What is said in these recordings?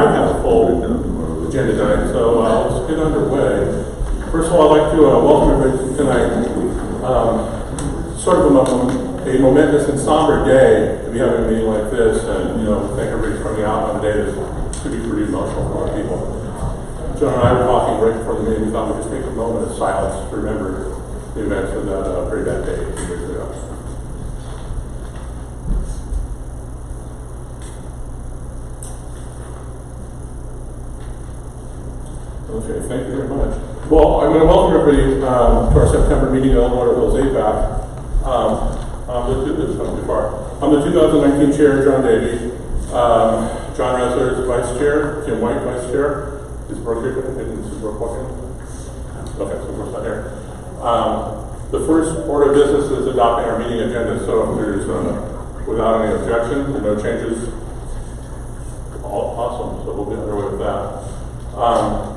I have a full agenda tonight, so let's get underway. First of all, I'd like to welcome everybody tonight. Sort of a momentous and somber day to be having a meeting like this, and thank everybody for coming out on a day that could be pretty emotional for a lot of people. John and I were talking right before the meeting. We thought we'd just take a moment of silence to remember the events of that very bad day a few years ago. Okay, thank you very much. Well, I'm going to welcome everybody to our September meeting at Dorado APAC. I'm the 2019 chair, John Davey. John Resler is vice chair. Tim White, vice chair. Is Brooke here? Is Brooke walking? Okay, so Brooke's not here. The first order of business is adopting our meeting agenda. So if there's, without any objections and no changes, awesome. So we'll get underway with that.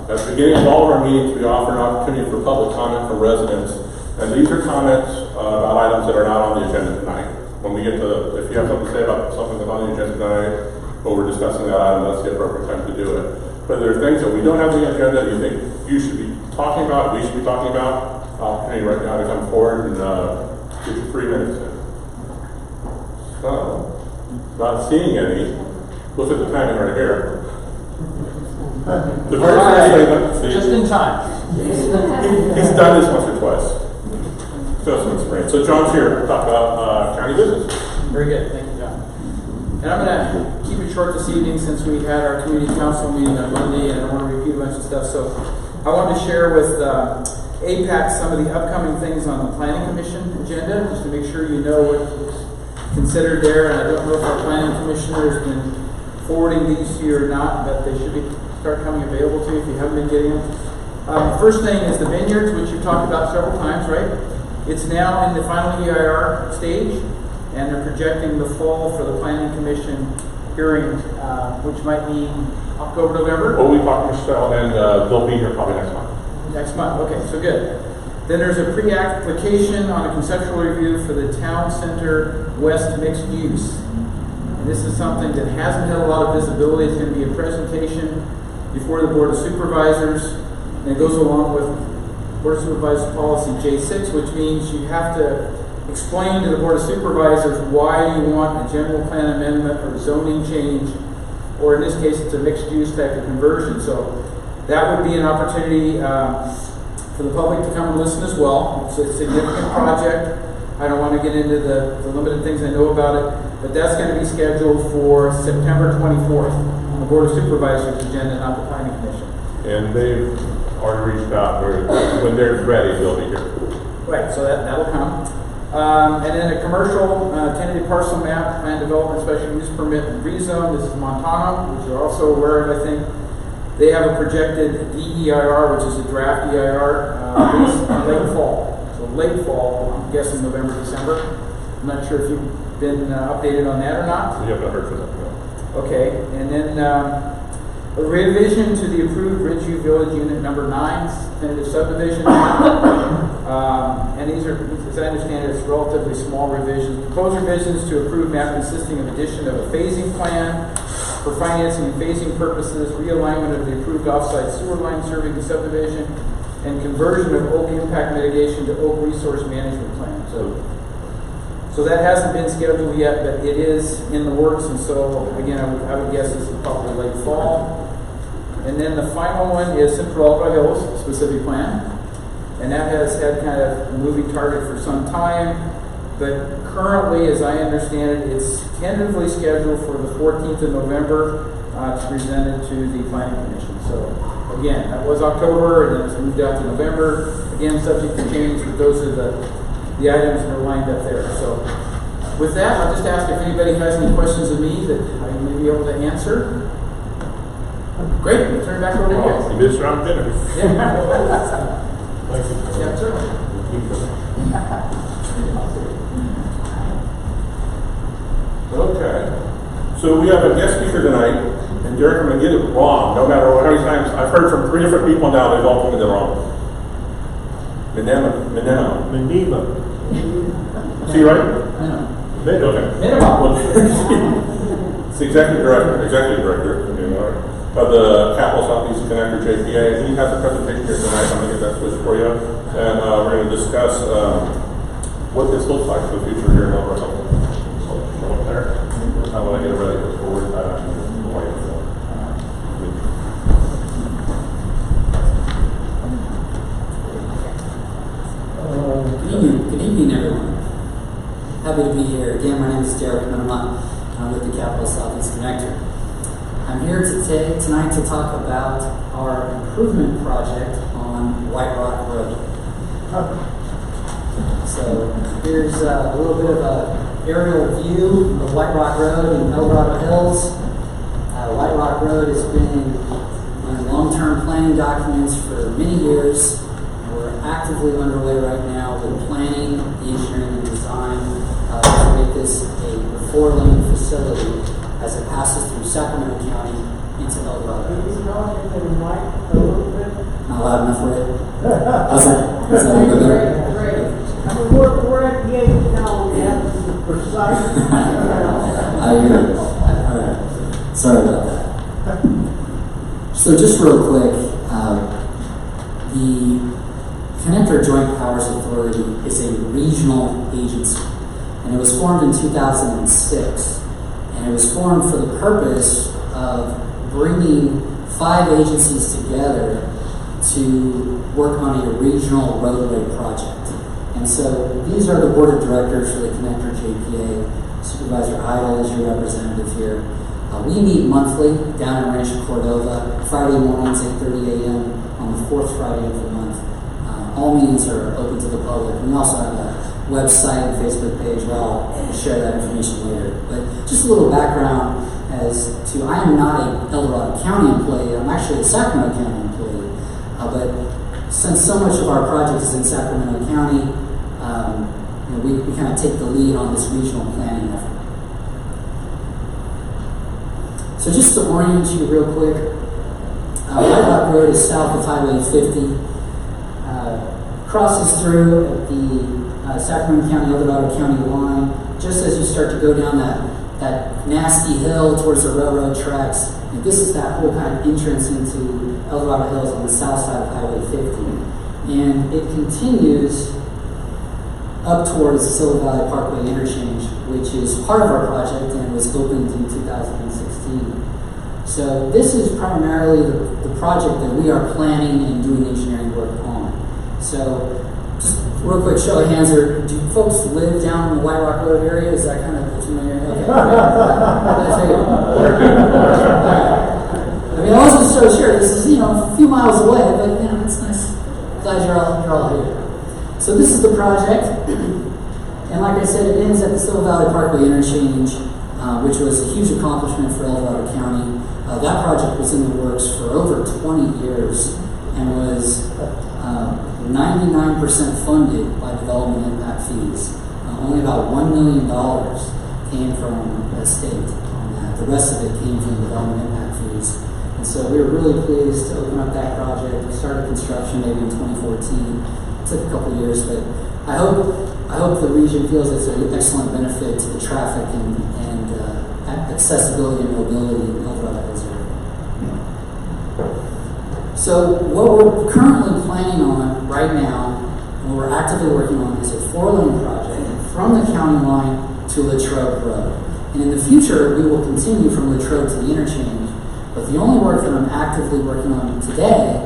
At the beginning of all of our meetings, we offer an opportunity for public comment from residents. And these are comments about items that are not on the agenda tonight. When we get to, if you have something to say about something that's on the agenda tonight, or we're discussing that item, that's the appropriate time to do it. But there are things that we don't have on the agenda that you think you should be talking about, we should be talking about, opportunity right now to come forward and give you 3 minutes in. So, not seeing any, look at the timing right here. The first thing, just in time. He's done this once or twice. So John's here to talk about county business. Very good, thank you, John. And I'm going to keep it short this evening since we had our community council meeting on Monday, and I don't want to repeat a bunch of stuff. So I wanted to share with APAC some of the upcoming things on the Planning Commission agenda, just to make sure you know what's considered there. And I don't know if our Planning Commissioner has been forwarding these to you or not, but they should start coming available to you if you haven't been getting them. First thing is the vineyards, which you've talked about several times, right? It's now in the final EIR stage, and they're projecting the fall for the Planning Commission hearing, which might be October, November. Well, we talked to Michelle, and they'll be here probably next month. Next month, okay, so good. Then there's a pre-application on a conceptual review for the Town Center West mixed use. And this is something that hasn't had a lot of visibility. It's going to be a presentation before the Board of Supervisors, and it goes along with Board of Supervisors Policy J6, which means you have to explain to the Board of Supervisors why you want a general plan amendment or zoning change, or in this case, it's a mixed-use type of conversion. So that would be an opportunity for the public to come and listen as well. It's a significant project. I don't want to get into the limited things I know about it, but that's going to be scheduled for September 24th on the Board of Supervisors agenda, not the Planning Commission. And they've already reached out, when they're ready, they'll be here. Right, so that'll come. And then a commercial tentative parcel map, plan development, special use permit, and rezone. This is Montana, which you're also aware of, I think. They have a projected DEIR, which is a draft EIR, in late fall. So late fall, I'm guessing November, December. I'm not sure if you've been updated on that or not. We haven't heard from them, no. Okay, and then a revision to the approved Ridgeview Village Unit Number 9 tentative subdivision. And these are, as I understand it, it's relatively small revisions. Proposed revisions to approved map consisting of addition of a phasing plan for financing and phasing purposes, realignment of the approved offsite sewer line serving the subdivision, and conversion of oak impact mitigation to oak resource management plan. So that hasn't been scheduled yet, but it is in the works, and so again, I would guess this is probably late fall. And then the final one is Central Alba Hills specific plan, and that has had kind of a moving target for some time, but currently, as I understand it, it's tentatively scheduled for the 14th of November to present it to the Planning Commission. So again, that was October, and then it's moved out to November. Again, subject to change, but those are the items that are lined up there. So with that, I'll just ask if anybody has any questions of me that I may be able to answer. Great, we'll turn it back over to you guys. You missed around dinner. Yeah. Thank you. Yeah, certainly. Okay. So we have a guest speaker tonight, and Derek, I'm going to get it wrong, no matter how many times. I've heard from 3 different people now, they've all told me they're wrong. Menema. See, right? Okay. Minimum. It's the executive director. of the Capital Southeast Connector JPA. He has a presentation here tonight. I'm going to get that switched for you. And we're going to discuss what this looks like for the future here in El Dorado. So, up there. I want to get it ready to forward that. Good evening, everyone. Happy to be here. Again, my name is Derek, and I'm with the Capital Southeast Connector. I'm here tonight to talk about our improvement project on White Rock Road. So here's a little bit of an aerial view of White Rock Road in El Dorado Hills. White Rock Road has been in long-term planning documents for many years. We're actively underway right now with planning, the engineering, and design to make this a 4-lane facility as it passes through Sacramento County into El Dorado. Can you talk into the mic a little bit? Not loud enough for it? How's that? Is that a little better? Great. I mean, we're at the age now we have to be precise. I hear it. All right. Sorry about that. So just real quick, the Connector Joint Powers Authority is a regional agency, and it was formed in 2006, and it was formed for the purpose of bringing 5 agencies together to work on a regional roadway project. And so these are the board of directors for the Connector JPA. Supervisor Idle is your representative here. We meet monthly down in Rancho Cordova, Friday mornings, 8:30 a.m. on the 4th Friday of the month. All meetings are open to the public. We also have a website and Facebook page where I'll share that information later. But just a little background as to, I am not a El Dorado County employee. I'm actually a Sacramento County employee. But since so much of our project is in Sacramento County, we kind of take the lead on this regional planning effort. So just to orient you real quick, White Rock Road is south of Highway 50. Crosses through at the Sacramento County, El Dorado County line. Just as you start to go down that nasty hill towards the railroad tracks, and this is that whole kind of entrance into El Dorado Hills on the south side of Highway 50. And it continues up towards Silver Valley Parkway interchange, which is part of our project and was opened in 2016. So this is primarily the project that we are planning and doing engineering work on. So just real quick, show of hands, do folks live down in the White Rock Road area? Is that kind of familiar? Okay. I mean, I wasn't so sure. This is, a few miles away, but, it's nice. Glad you're all here. So this is the project. And like I said, it ends at the Silver Valley Parkway interchange, which was a huge accomplishment for El Dorado County. That project was in the works for over 20 years and was 99% funded by development impact fees. Only about $1 million came from the state on that. The rest of it came from development impact fees. And so we were really pleased to open up that project. We started construction maybe in 2014. It took a couple of years, but I hope the region feels it's an excellent benefit to the traffic and accessibility and mobility in El Dorado Hills area. So what we're currently planning on right now, and we're actively working on, is a 4-lane project from the county line to Latrobe Road. And in the future, we will continue from Latrobe to the interchange. But the only work that I'm actively working on today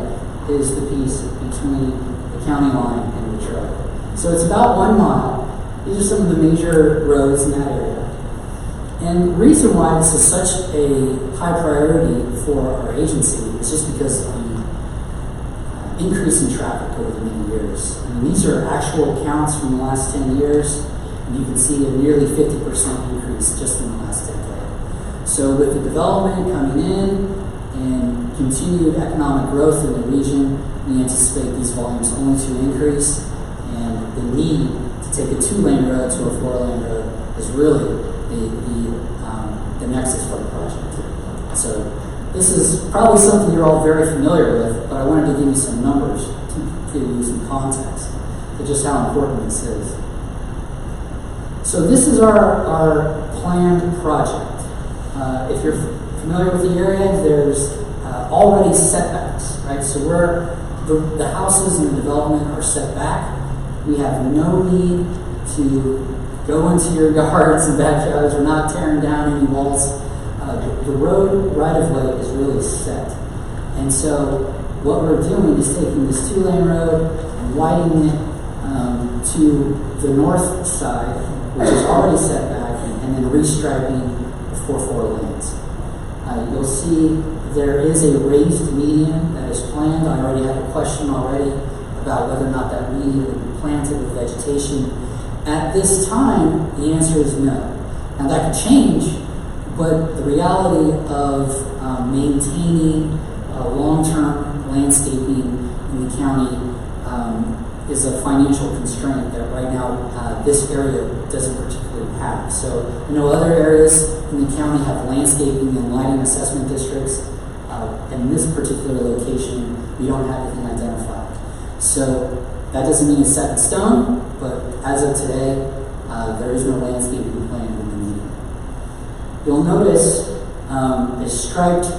is the piece between the county line and Latrobe. So it's about 1 mile. These are some of the major roads in that area. And the reason why this is such a high priority for our agency is just because of the increase in traffic over the many years. I mean, these are actual counts from the last 10 years, and you can see a nearly 50% increase just in the last decade. So with the development coming in and continued economic growth in the region, we anticipate these volumes only to increase, and the need to take a 2-lane road to a 4-lane road is really the nexus for the project. So this is probably something you're all very familiar with, but I wanted to give you some numbers to give you some context to just how important this is. So this is our planned project. If you're familiar with the area, there's already setbacks, right? So the houses and the development are set back. We have no need to go into your yards and backyards. We're not tearing down any walls. The road right-of-way is really set. And so what we're doing is taking this 2-lane road and widening it to the north side, which is already set back, and then restriping for 4 lanes. You'll see there is a raised median that is planned. I already had a question already about whether or not that median would be planted with vegetation. At this time, the answer is no. Now that could change, but the reality of maintaining long-term landscaping in the county is a financial constraint that right now this area doesn't particularly have. So I know other areas in the county have landscaping and lighting assessment districts. In this particular location, we don't have anything identified. So that doesn't mean it's set in stone, but as of today, there is no landscaping plan in the median. You'll notice a striped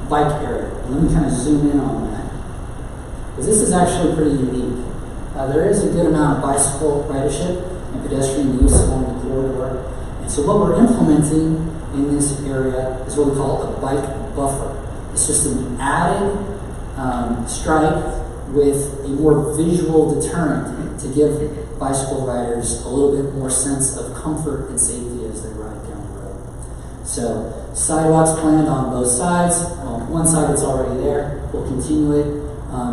bike area. Let me kind of zoom in on that, because this is actually pretty unique. There is a good amount of bicycle ridership and pedestrian use along the corridor. And so what we're implementing in this area is what we call a bike buffer. It's just an added stripe with a more visual deterrent to give bicycle riders a little bit more sense of comfort and safety as they ride down the road. So sidewalks planned on both sides. One side that's already there, we'll continue it.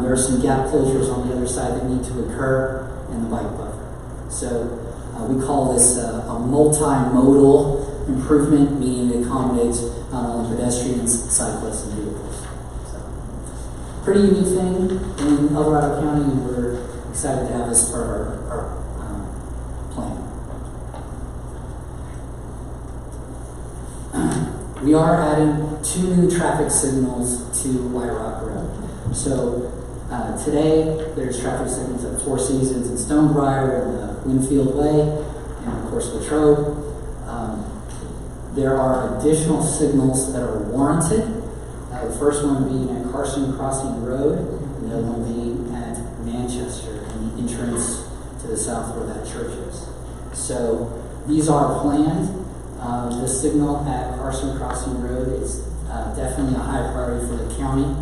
There are some gap closures on the other side that need to occur in the bike buffer. So we call this a multimodal improvement, meaning it accommodates not only pedestrians, cyclists, and vehicles. So, pretty unique thing in El Dorado County, and we're excited to have this part of our plan. We are adding 2 new traffic signals to White Rock Road. So today, there's traffic signals at Four Seasons and Stonebriar and Winfield Way, and of course Latrobe. There are additional signals that are warranted. The first one being at Carson Crossing Road, and the other one being at Manchester, and the entrance to the south where that church is. So these are planned. The signal at Carson Crossing Road is definitely a high priority for the county.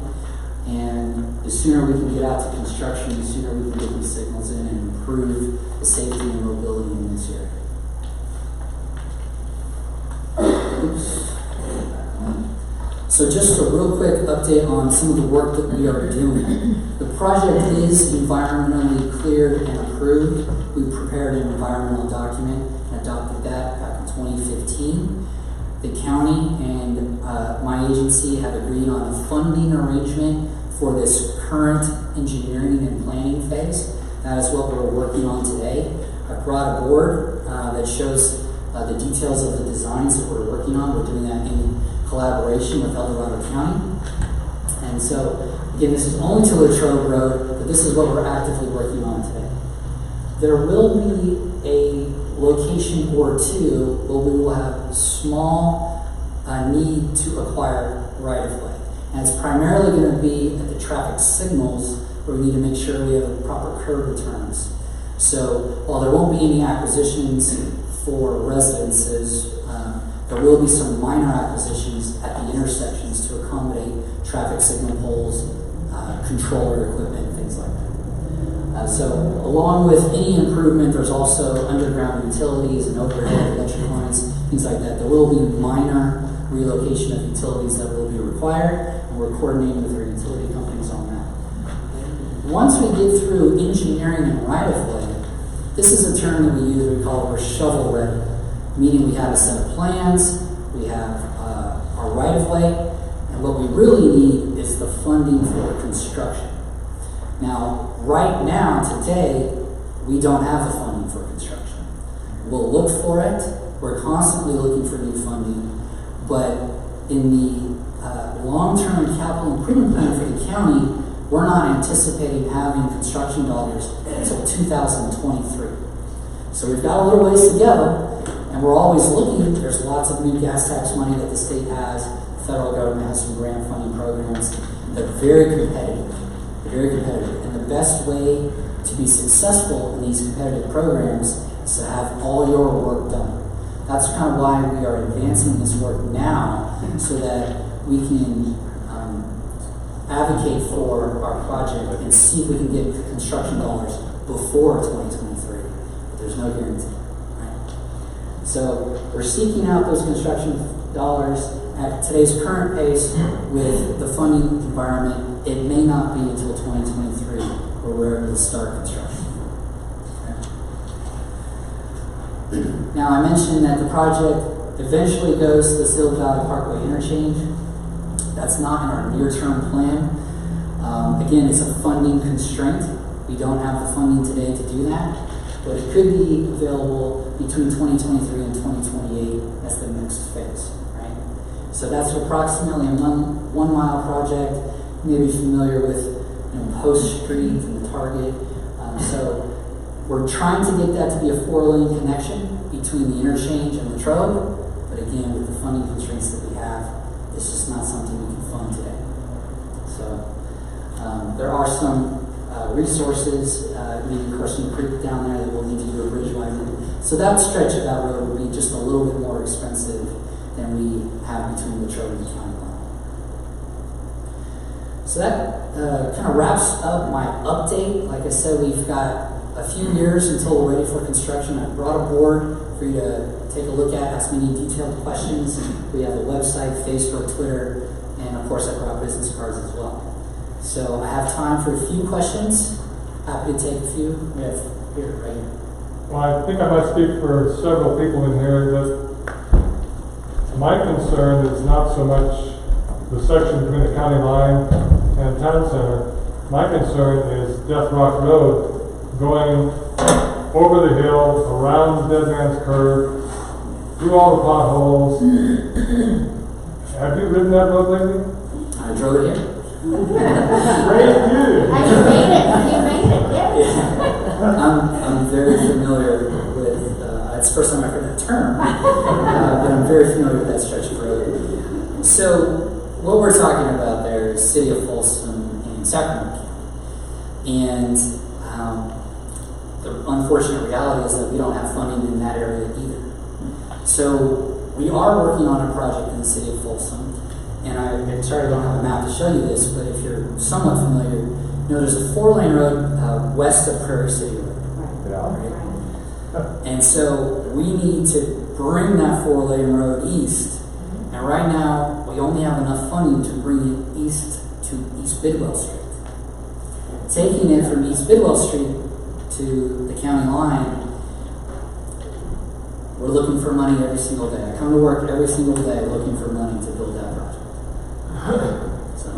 And the sooner we can get out to construction, the sooner we can get these signals in and improve the safety and mobility in this area. So just a real quick update on some of the work that we are doing. The project is environmentally cleared and approved. We prepared an environmental document and adopted that back in 2015. The county and my agency have agreed on a funding arrangement for this current engineering and planning phase. That is what we're working on today. I brought a board that shows the details of the designs that we're working on. We're doing that in collaboration with El Dorado County. And so, again, this is only to Latrobe Road, but this is what we're actively working on today. There will be a location or two where we will have small need to acquire right-of-way. And it's primarily going to be at the traffic signals where we need to make sure we have the proper curb returns. So while there won't be any acquisitions for residences, there will be some minor acquisitions at the intersections to accommodate traffic signal poles, controller equipment, things like that. So along with any improvement, there's also underground utilities and overhead electric lines, things like that. There will be minor relocation of utilities that will be required, and we're coordinating with our utility companies on that. Once we get through engineering and right-of-way, this is a term that we use, we call it we're shovel ready, meaning we have a set of plans, we have our right-of-way, and what we really need is the funding for construction. Now, right now, today, we don't have the funding for construction. We'll look for it. We're constantly looking for new funding. But in the long-term capital improvement plan for the county, we're not anticipating having construction dollars until 2023. So we've got a little ways to go, and we're always looking. There's lots of new gas tax money that the state has The federal government has some grant funding programs. They're very competitive. They're very competitive. And the best way to be successful in these competitive programs is to have all your work done. That's kind of why we are advancing this work now, so that we can advocate for our project and see if we can get construction dollars before 2023. But there's no guarantee, right? So we're seeking out those construction dollars at today's current pace with the funding environment. It may not be until 2023 where we're able to start construction. Okay. Now, I mentioned that the project eventually goes to the Silver Valley Parkway interchange. That's not in our near-term plan. Again, it's a funding constraint. We don't have the funding today to do that, but it could be available between 2023 and 2028 as the next phase, right? So that's approximately a 1 mile project. You may be familiar with Post Street and the Target. So we're trying to get that to be a 4-lane connection between the interchange and the Latrobe, but again, with the funding constraints that we have, it's just not something we can fund today. So there are some resources, maybe Carson Creek down there, that we'll need to do a bridge widening. So that stretch of that road will be just a little bit more expensive than we have between Latrobe and the county line. So that kind of wraps up my update. Like I said, we've got a few years until we're ready for construction. I brought a board for you to take a look at, ask me any detailed questions. We have a website, Facebook, Twitter, and of course I brought business cards as well. So I have time for a few questions. Happy to take a few. We have here, right here. Well, I think I might speak for several people in here that my concern is not so much the section between the county line and town center. My concern is Death Rock Road going over the hill, around the Dead Man's Curve, through all the potholes. Have you ridden that road lately? I drove it here. Great dude. You made it, yes. I'm very familiar with, it's the first time I've heard that term, but I'm very familiar with that stretch of road. So what we're talking about there is City of Folsom and Sacramento County. And the unfortunate reality is that we don't have funding in that area either. So we are working on a project in the City of Folsom. And I'm sorry I don't have a map to show you this, but if you're somewhat familiar, there's a 4-lane road west of Prairie City Road. Right? And so we need to bring that 4-lane road east. And right now, we only have enough funding to bring it east to East Bidwell Street. Taking it from East Bidwell Street to the county line, we're looking for money every single day. I come to work every single day looking for money to build that project. So,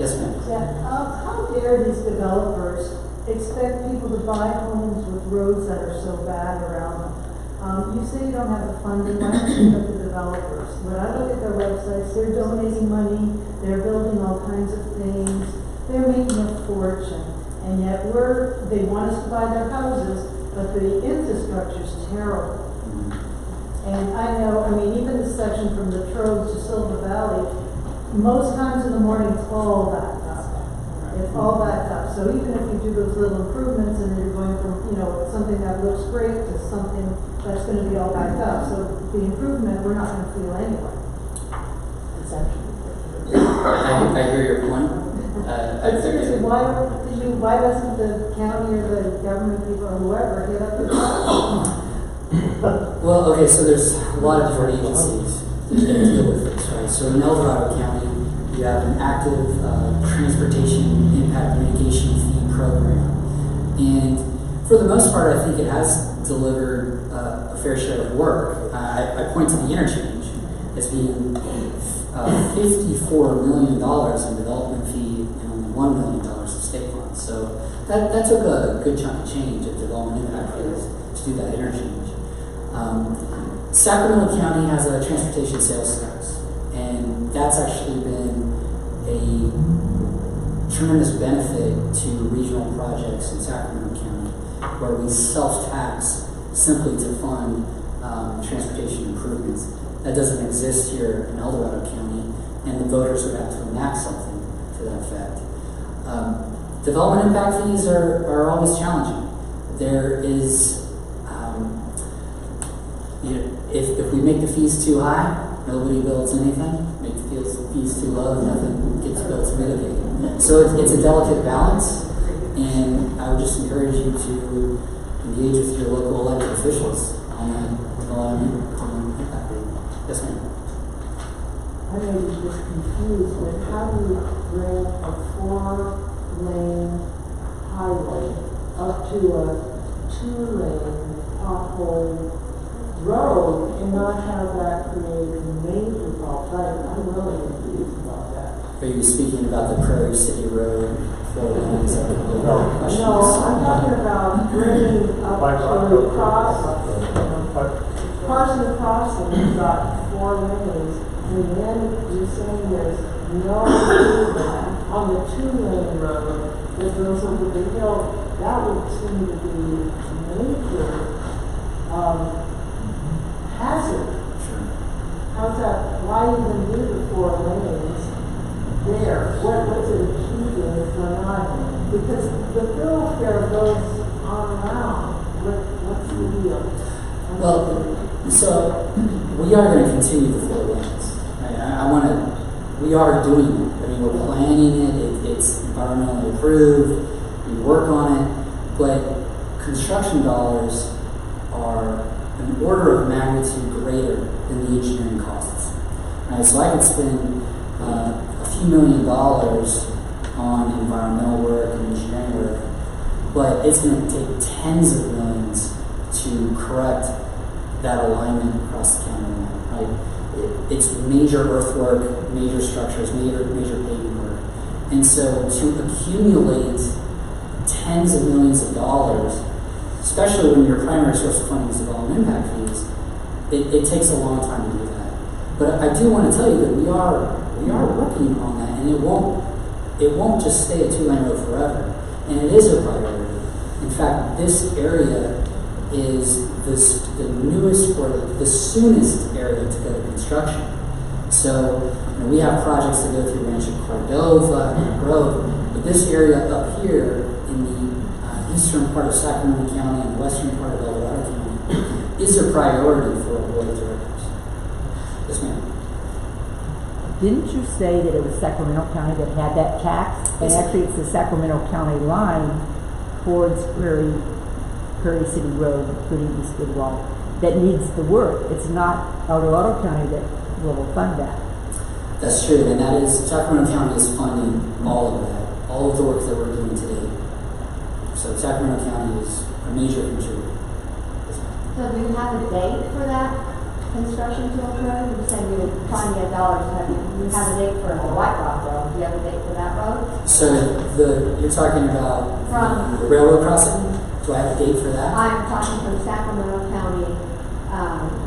yes, ma'am. Yeah, how dare these developers expect people to buy homes with roads that are so bad around them? You say you don't have the funding, why don't you look at the developers? When I look at their websites, they're donating money, they're building all kinds of things, they're making a fortune, and yet they want us to buy their houses, but the infrastructure's terrible. And I know, even the section from the Latrobe to Silver Valley, most times in the morning it's all backed up. It's all backed up. So even if you do those little improvements and you're going from, something that looks great to something that's going to be all backed up. So the improvement we're not going to feel anyway. I hear your point. But seriously, why doesn't the county or the government people or whoever get up and talk? Well, okay, so there's a lot of different agencies that deal with this, right? So in El Dorado County, you have an active transportation impact mitigation fee program. And for the most part, I think it has delivered a fair share of work. I point to the interchange as being $54 million in development fee and only $1 million of state funds. So that took a good chunk of change of development impact fees to do that interchange. Sacramento County has a transportation sales tax, and that's actually been a tremendous benefit to regional projects in Sacramento County, where we self-tax simply to fund transportation improvements. That doesn't exist here in El Dorado County, and the voters would have to enact something to that effect. Development impact fees are always challenging. There is, if we make the fees too high, nobody builds anything. Make the fees too low, nothing gets built to mitigate. So it's a delicate balance, and I would just encourage you to engage with your local elected officials on that development impact fee. Yes, ma'am. I may be just confused, but how do you grant a 4-lane highway up to a 2-lane pothole road and not have that create major problems? I'm really confused about that. Are you speaking about the Prairie City Road 4 lanes? No, I'm talking about bringing up to Carson Crossing, you've got 4 lanes, and then you're saying there's no movement on the 2-lane road that goes over the hill. That would seem to be major hazard. How's that? Why even do the 4 lanes there? What's it achieving if we're not? Because the thoroughfare goes on around. What's the deal? Well, so we are going to continue the 4 lanes. Right? We are doing it. I mean, we're planning it. It's environmentally approved. We work on it. But construction dollars are an order of magnitude greater than the engineering costs. Right? So I could spend a few $1 million on environmental work and engineering work, but it's going to take tens of millions to correct that alignment across the county line. Right? It's major earthwork, major structures, major paving work. And so to accumulate tens of millions of dollars, especially when your primary source of funding is development impact fees, it takes a long time to do that. But I do want to tell you that we are working on that, and it won't just stay a 2-lane road forever. And it is a priority. In fact, this area is the newest or the soonest area to go to construction. So we have projects that go through Rancho Cordova and Grove, but this area up here in the eastern part of Sacramento County and western part of Dorado County is a priority for our board of directors. Yes, ma'am. Didn't you say that it was Sacramento County that had that tax? And actually it's the Sacramento County line towards Prairie City Road, including East Bidwell, that needs the work. It's not El Dorado County that will fund that. That's true, and that is, Sacramento County is funding all of that, all of the work that we're doing today. So Sacramento County is a major contributor. So do you have a date for that construction to occur? You said you would try and get dollars. You have a date for the White Rock Road. Do you have a date for that road? So you're talking about From the railroad crossing? Do I have a date for that? I'm talking from Sacramento County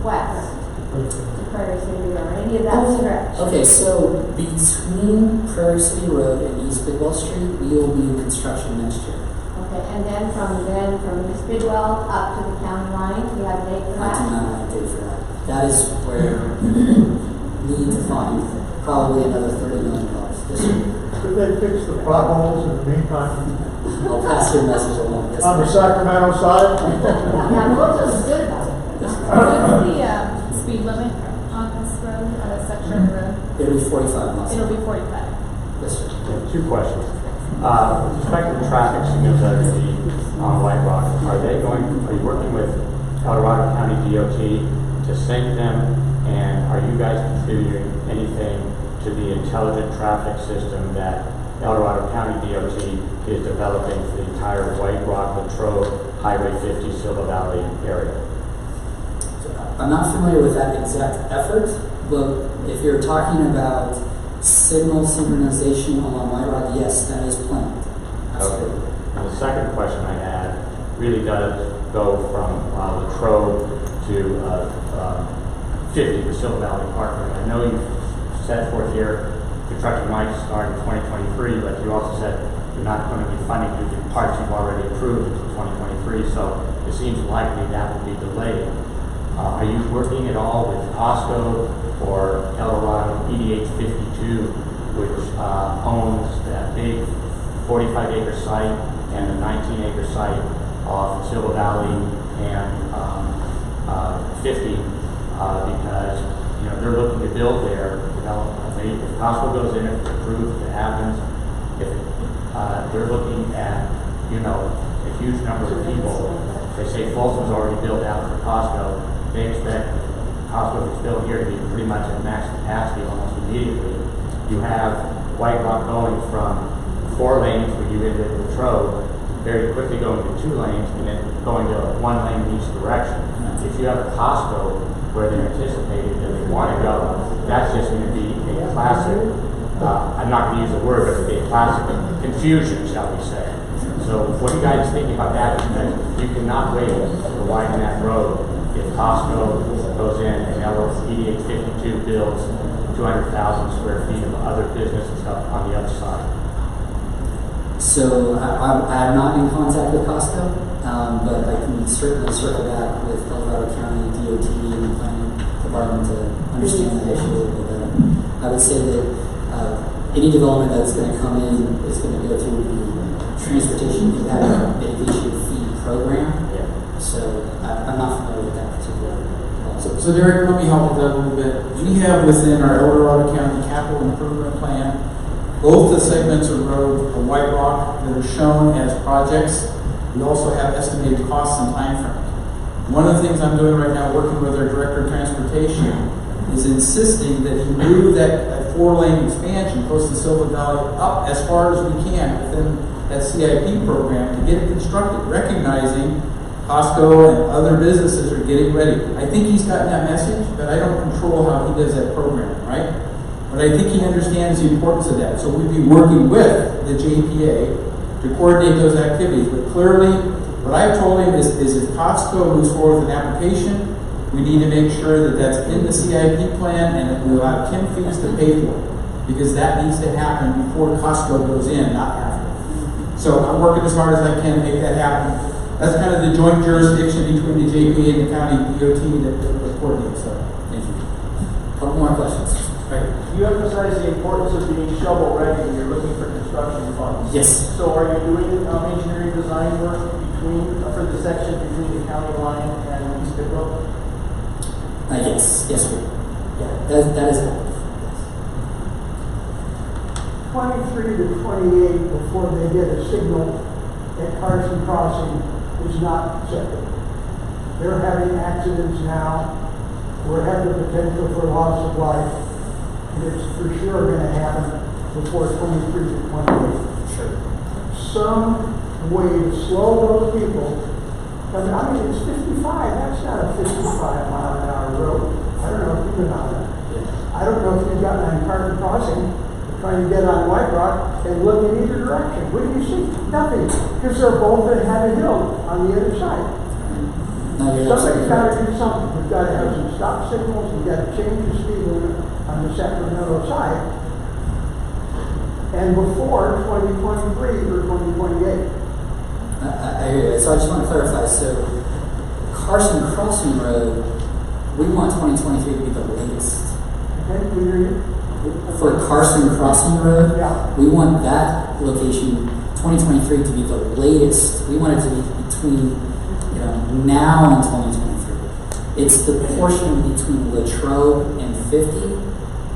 west to Prairie City or any of that stretch. Okay, so between Prairie City Road and East Bidwell Street, we will be in construction next year. Okay, and then from East Bidwell up to the county line, do you have a date for I do that? not have a date for that. That is where we need to find probably another $30 million this year. Could they fix the potholes in the meantime? I'll pass your message along. Yes, On the ma'am. Sacramento side? Yeah, most of us good about it. What's the speed limit on this road, on this section of the road? It'll be 45 miles. It'll be 45. Yes, sir. Two questions. With respect to the traffic signals that are going to be on White Rock, are you working with El Dorado County DOT to sync them, and are you guys contributing anything to the intelligent traffic system that El Dorado County DOT is developing for the entire White Rock, Latrobe, Highway 50, Silver Valley area? I'm not familiar with that exact effort, but if you're talking about signal synchronization along White Rock, yes, that is planned. Absolutely. Okay. And the second question I had really does go from Latrobe to 50, the Silver Valley Parkway. I know you set forth here construction might start in 2023, but you also said you're not going to be funding the parts you've already approved until 2023, so it seems likely that will be delayed. Are you working at all with Costco or El Dorado EDH 52, which owns that big 45-acre site and the 19-acre site off Silver Valley and 50, because they're looking to build there. If Costco goes in, if it's approved, if it happens, if they're looking at a huge number of people. They say Folsom's already built out for Costco. They expect Costco that's built here to be pretty much at max capacity almost immediately. You have White Rock going from 4 lanes where you ended the Latrobe, very quickly going to 2 lanes and then going to 1 lane in each direction. If you have a Costco where they're anticipating that they want to go, that's just going to be a classic, I'm not going to use the word, but it'll be a classic confusion, shall we say. So what are you guys thinking about that? Because you cannot wait to widen that road if Costco goes in and EDH 52 builds 200,000 square feet of other business and stuff on the other side. So I'm not in contact with Costco, but I can certainly circle back with El Dorado County DOT and the planning department to understand that issue a little bit better. I would say that any development that's going to come in is going to go through the transportation impact mitigation fee program. Yeah. So I'm not familiar with that particular law. So Derek, let me help with that a little bit. We have within our El Dorado County capital improvement plan both the segments of road for White Rock that are shown as projects. We also have estimated costs and time frame. One of the things I'm doing right now, working with our Director of Transportation, is insisting that he move that 4-lane expansion close to Silver Valley up as far as we can within that CIP program to get it constructed, recognizing Costco and other businesses are getting ready. I think he's gotten that message, but I don't control how he does that program, right? But I think he understands the importance of that. So we'd be working with the JPA to coordinate those activities. But clearly, what I've told him is if Costco moves forward with an application, we need to make sure that that's in the CIP plan and that we'll have 10 fees to pay for it. Because that needs to happen before Costco goes in, not after. So I'm working as hard as I can to make that happen. That's kind of the joint jurisdiction between the JPA and the county DOT that coordinates. So, thank you. Couple more questions. Right. You emphasize the importance of being shovel ready when you're looking for construction funds. Yes. So are you doing engineering design work for the section between the county line and East Bidwell? Yes, sir. Yeah, that is happening. 23 to 28 before they get a signal at Carson Crossing is not acceptable. They're having accidents now. We're having the potential for loss of life. And it's for sure going to happen before 23 to 28. Sure. Some way to slow those people. I mean, it's 55. That's not a 55-mile-an-hour road. I don't know if you've been on that. I don't know if you've gotten on Carson Crossing, trying to get on White Rock and look in either direction. What do you see? Nothing. Because they're both at Hatter Hill on the other side. Somebody's got to do something. We've got to have some stop signals. We've got to change the speed limit on the Sacramento side. And before 2023 or 2028. I hear you. So I just want to clarify. So Carson Crossing Road, we want 2023 to be the latest. Okay, we hear you. For Carson Crossing Road, Yeah. we want that location 2023 to be the latest. We want it to be between now and 2023. It's the portion between Latrobe and 50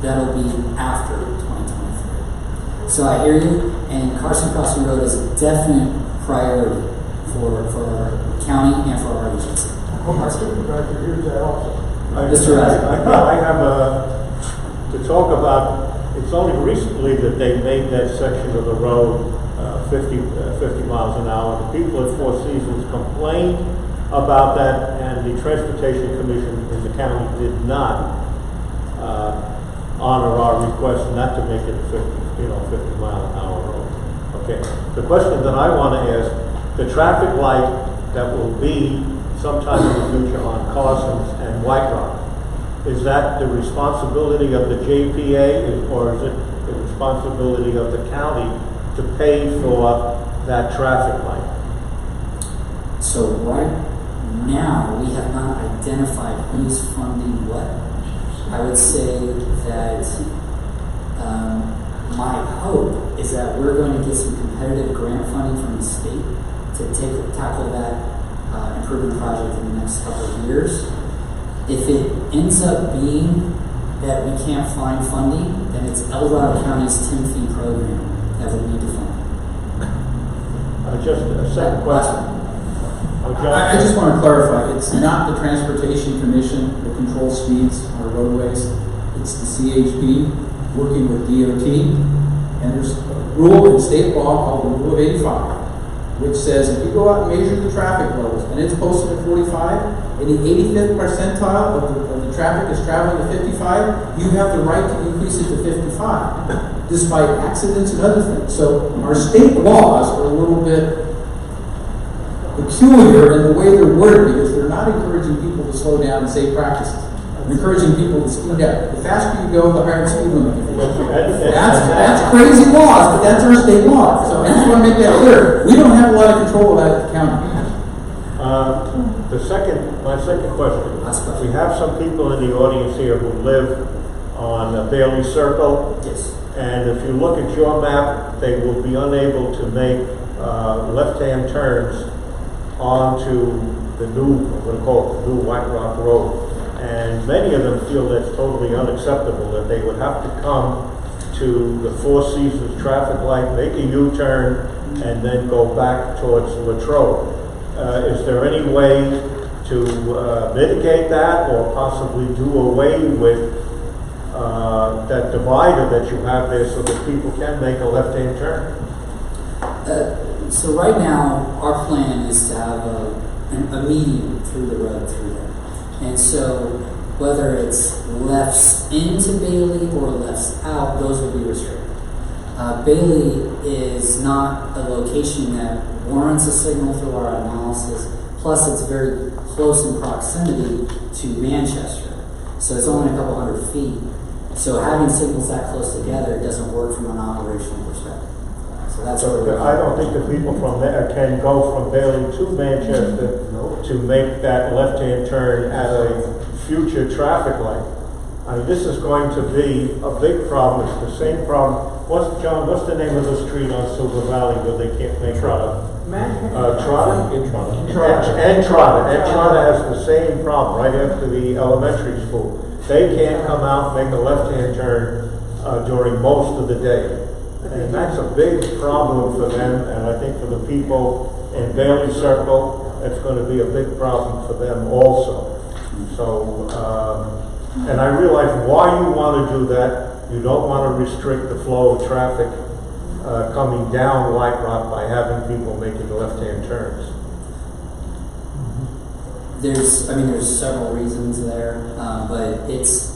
that'll be after 2023. So I hear you, and Carson Crossing Road is a definite priority for our county and for our agency. Our supervisor hears that also. Mr. Razzak. I have to talk about, it's only recently that they made that section of the road 50 miles an hour. The people at Four Seasons complained about that, and the Transportation Commission in the county did not honor our request not to make it a 50 mile an hour road. Okay. The question that I want to ask, the traffic light that will be sometime in the future on Carson's and White Rock, is that the responsibility of the JPA, or is it the responsibility of the county to pay for that traffic light? So right now, we have not identified who's funding what. I would say that my hope is that we're going to get some competitive grant funding from the state to tackle that improvement project in the next couple of years. If it ends up being that we can't find funding, then it's El Dorado County's 10 fee program that would need to fund. Just a second question. I just want to clarify, it's not the Transportation Commission that controls speeds on our roadways. It's the CHP working with DOT. And there's a rule in state law called the Rule of 85, which says if you go out and measure the traffic levels and it's posted at 45, and the 85th percentile of the traffic is traveling at 55, you have the right to increase it to 55, despite accidents and other things. So our state laws are a little bit peculiar in the way they're worded, because they're not encouraging people to slow down and safe practices. They're encouraging people to speed up. The faster you go, the higher the speed limit. That's crazy laws, but that's our state law. So I just want to make that clear. We don't have a lot of control of that at the county. My second question. We have some people in the audience here who live on Bailey Circle. Yes. And if you look at your map, they will be unable to make left-hand turns onto the new, I'm going to call it the new White Rock Road. And many of them feel that's totally unacceptable, that they would have to come to the Four Seasons traffic light, make a U-turn, and then go back towards Latrobe. Is there any way to mitigate that, or possibly do away with that divider that you have there so that people can make a left-hand turn? So right now, our plan is to have a median through the road through there. And so whether it's lefts into Bailey or lefts out, those will be restricted. Bailey is not a location that warrants a signal through our analysis. Plus, it's very close in proximity to Manchester. So it's only a couple hundred feet. So having signals that close together doesn't work from an operational perspective. So that's what we're I don't think the people from there can go from Bailey to Manchester to make that left-hand turn at a future traffic light. I mean, this is going to be a big problem. It's the same problem. What's the name of the street on Silver Valley where they can't make Trotta? Trotta? Trotta has the same problem right after the elementary school. They can't come out and make a left-hand turn during most of the day. And that's a big problem for them, and I think for the people in Bailey Circle, it's going to be a big problem for them also. So, and I realize why you want to do that. You don't want to restrict the flow of traffic coming down White Rock by having people making left-hand turns. There's several reasons there, but it's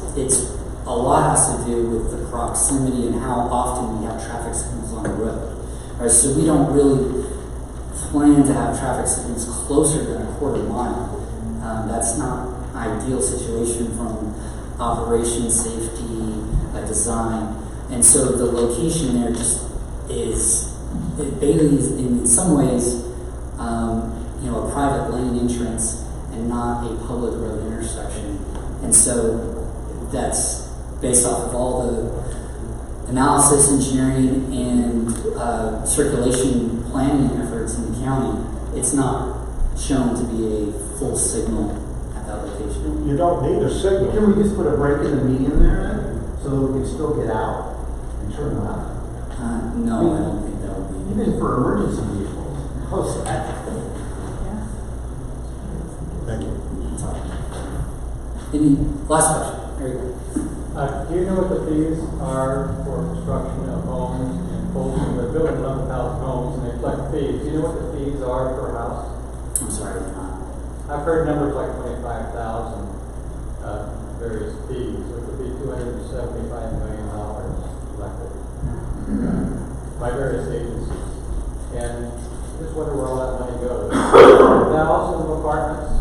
a lot has to do with the proximity and how often we have traffic signals on the road. All right, so we don't really plan to have traffic signals closer than a quarter mile. That's not an ideal situation from operation, safety, design. And so the location there just Bailey is in some ways, a private lane entrance and not a public road intersection. And so that's based off of all the analysis, engineering, and circulation planning efforts in the county. It's not shown to be a full signal at that location. You don't need a signal. Can we just put a break in the median there then, so that we can still get out and turn left? No, I don't think that would be. Even for emergency vehicles. How's that? Thank you. Any last question? There you go. Do you know what the fees are for construction of homes in Folsom? They're building 11,000 homes and they collect fees. Do you know what the fees are per house? I'm sorry, I've heard numbers like 25,000 various fees, which would be $275 million collected by various agencies. And I just wonder where all that money goes. Thousands of apartments.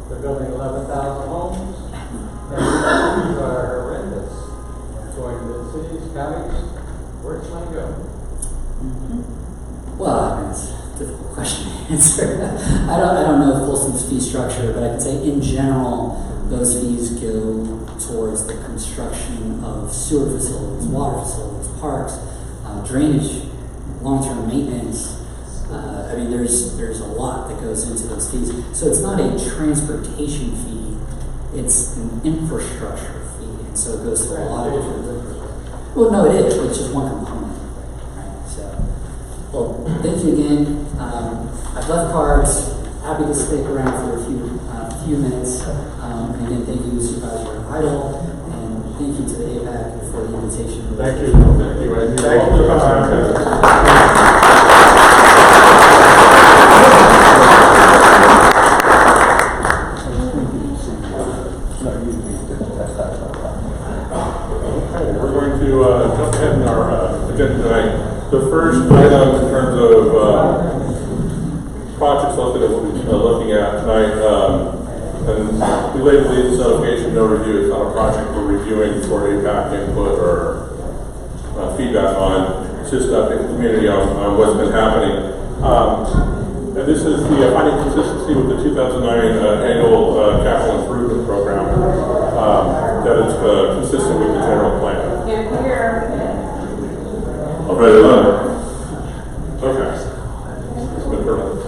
They're building 11,000 homes. And the fees are horrendous. Going to the cities, counties, where's the money go? Well, it's a difficult question to answer. I don't know Folsom's fee structure, but I can say in general, those fees go towards the construction of sewer facilities, water facilities, parks, drainage, long-term maintenance. I mean, there's a lot that goes into those fees. So it's not a transportation fee, it's an infrastructure fee. And so it goes through a lot of different. Well, no, it is, but it's just one component. Right? So, well, thank you again. I've left cards. Happy to stick around for a few minutes. And again, thank you, Supervisor Idle, and thank you to the APAC for the invitation. Thank you. Thank you. Thank you. We're going to jump ahead in our agenda tonight. The first item in terms of projects listed that we'll be looking at tonight, and we label these notification, no review. It's not a project we're reviewing for APAC input or feedback on. It's just updating the community on what's been happening. And this is the finding consistency with the 2009 annual capital improvement program that is consistent with the general plan. Can't hear. Already done. Okay. Good perfect.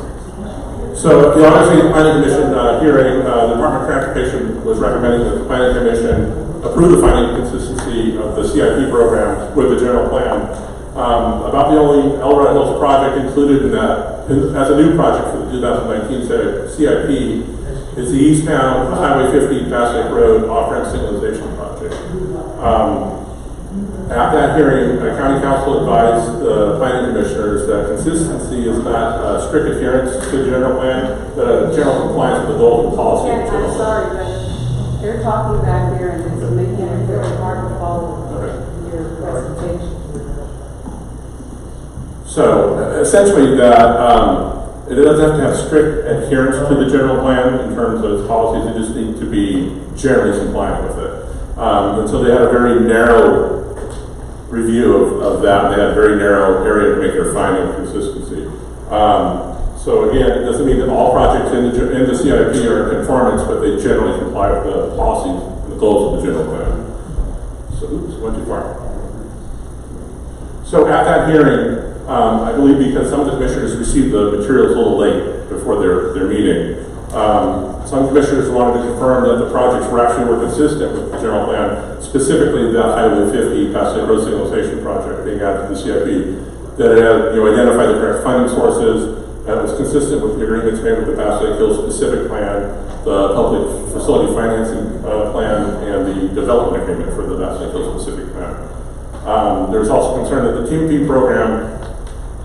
So, the obviously, Planning Commission hearing, the Department of Transportation was recommending that the Planning Commission approve the finding consistency of the CIP program with the general plan. About the only Dorado Hills project included in that, as a new project for the 2019 CIP, is the eastbound Highway 50 Pass Lake Road off-ramp signalization project. At that hearing, County Council advised the planning commissioners that consistency is not strict adherence to the general plan, but general compliance with the goals and policy. Yeah, I'm sorry, but they're talking back there and it's making it really hard to follow your presentation. So essentially that it doesn't have to have strict adherence to the general plan in terms of its policies. They just need to be generally compliant with it. And so they had a very narrow review of that, and they had a very narrow area to make their finding of consistency. So again, it doesn't mean that all projects in the CIP are in conformance, but they generally comply with the policies and the goals of the general plan. So, oops, went too far. So at that hearing, I believe because some of the commissioners received the materials a little late before their meeting, some commissioners wanted to confirm that the projects were consistent with the general plan, specifically the Highway 50 Pass Lake Road signalization project being added to the CIP, that it had identified the correct funding sources, that was consistent with the agreements made with the Pass Lake Hills specific plan, the public facility financing plan, and the development agreement for the Pass Lake Hills specific plan. There's also concern that the TMP program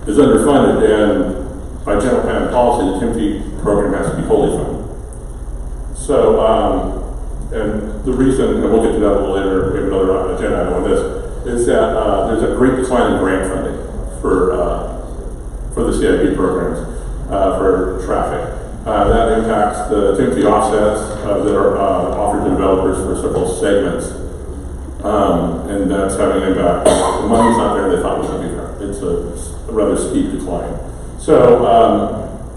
is underfunded, and by general plan policy, the TMP program has to be wholly funded. So, and the reason, and we'll get to that a little later, we have another agenda item on this, is that there's a great decline in grant funding for the CIP programs for traffic. That impacts the TMP offsets that are offered to developers for several segments, and that's having an impact. The money's not there they thought it was going to be there. It's a rather steep decline. So,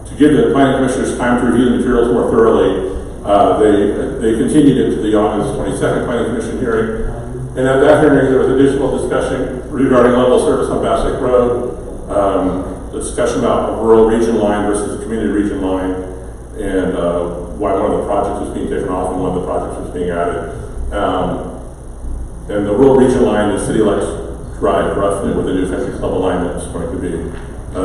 to give the planning commissioners time to review the materials more thoroughly, they continued into the August 22nd planning commission hearing. And at that hearing, there was additional discussion regarding level of service on Bass Lake Road, the discussion about a rural region line versus a community region line, and why one of the projects was being taken off and one of the projects was being added. And the rural region line is City Lights Drive, roughly, where the new fence level alignment is going to be.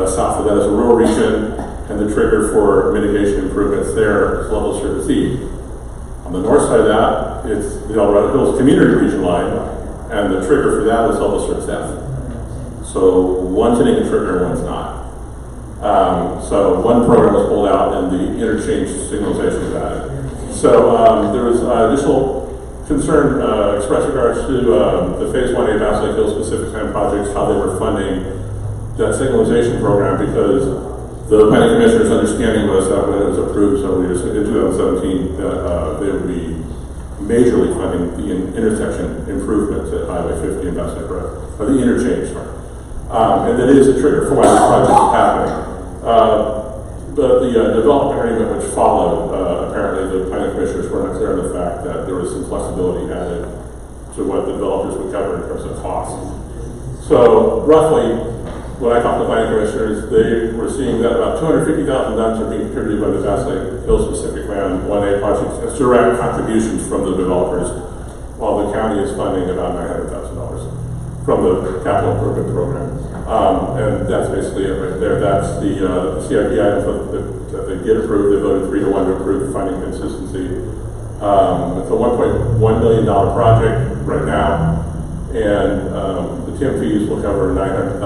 South of that is a rural region, and the trigger for mitigation improvements there is level service E. On the north side of that, it's the Dorado Hills community region line, and the trigger for that is level service F. So one's hitting a trigger and one's not. So one program was pulled out and the interchange signalization was added. So there was additional concern expressed regards to the Phase 1A Bass Lake Hills specific time projects, how they were funding that signalization program, because the planning commissioner's understanding was that when it was approved several years in 2017, that they would be majorly funding the intersection improvements at Highway 50 and Bass Lake Road, or the interchange. And that is a trigger for why this project is happening. the development agreement which followed, apparently the planning commissioners were not clear on the fact that there was some flexibility added to what the developers would cover in terms of cost. So roughly, when I talked to planning commissioners, they were seeing that about 250,000 tons are being contributed by the Bass Lake Hill Specific Land 1A project as direct contributions from the developers, while the county is funding about $900,000 from the capital improvement program. And that's basically it right there. That's the CIP items that they get approved. They voted 3-1 to approve the funding consistency. It's a $1.1 million project right now. And the TIM fees will cover $900,000.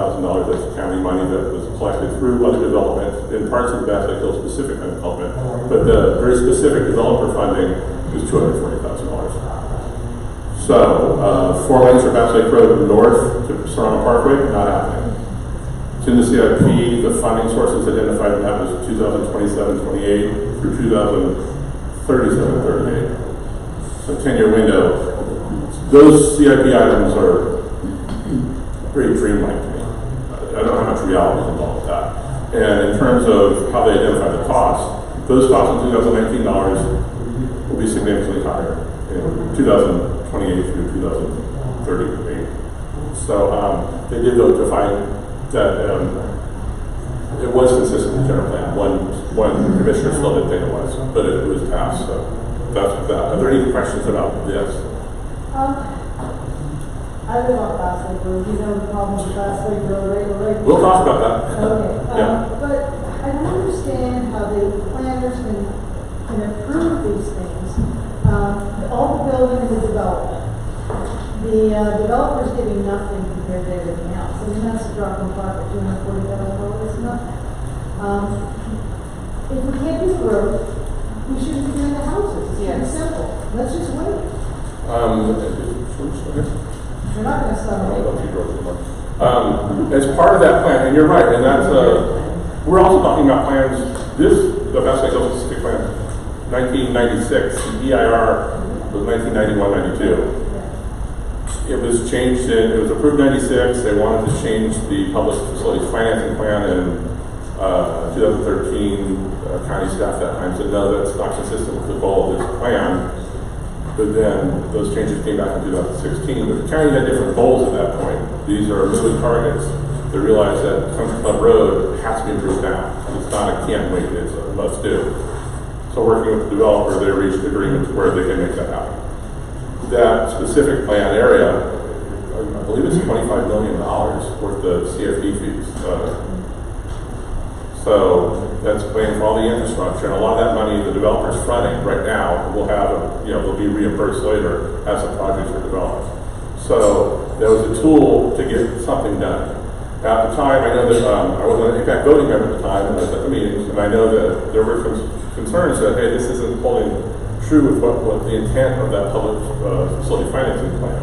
That's county money that was collected through other developments in parts of the Bass Lake Hill specific development. But the very specific developer funding is $240,000. So 4 lanes for Bass Lake Road north to Serrano Parkway, not happening. It's in the CIP. The funding sources identified in that was 2027-28 through 2037-38. So 10-year window. Those CIP items are very dreamlike to me. I don't know how much reality is involved with that. And in terms of how they identify the costs, those costs in 2019 dollars will be significantly higher in 2028 through 2038. So they did vote to find that it was consistent with general plan. One commissioner still didn't think it was, but it was passed. So that's that. Are there any questions about this? I live on Bass Lake Road. You know the problem with Bass Lake Road, right? We'll talk about that. Okay. Yeah. But I don't understand how the planners can approve these things. All the building and the development. The developer's getting nothing compared to everything else. I mean, that's a drop in the bucket, $240,000 is nothing. If we can't do the road, we shouldn't be doing the houses. It's pretty simple. Let's just wait. We're not going to sell it. As part of that plan, and you're right, and that's we're also talking about plans. The Bass Lake Hill Specific Plan, 1996. The EIR was 1991-92. It was changed it was approved 96. They wanted to change the public facilities financing plan in 2013. County staff that time said, no, that's not consistent with the goal of this plan. But then those changes came back in 2016. But the county had different goals at that point. These are moving targets. They realized that Country Club Road has to be improved now. It's not a can't wait, it's a must do. So working with the developer, they reached agreements where they can make that happen. That specific plan area, I believe it's $25 million worth of CFP fees. So that's paying for all the infrastructure, and a lot of that money the developer's fronting right now will have, they'll be reimbursed later as the projects are developed. So there was a tool to get something done. At the time, I know that I was an APAC voting member at the time, and I was at the meetings, and I know that there were concerns that, hey, this isn't holding true with what the intent of that public facility financing plan.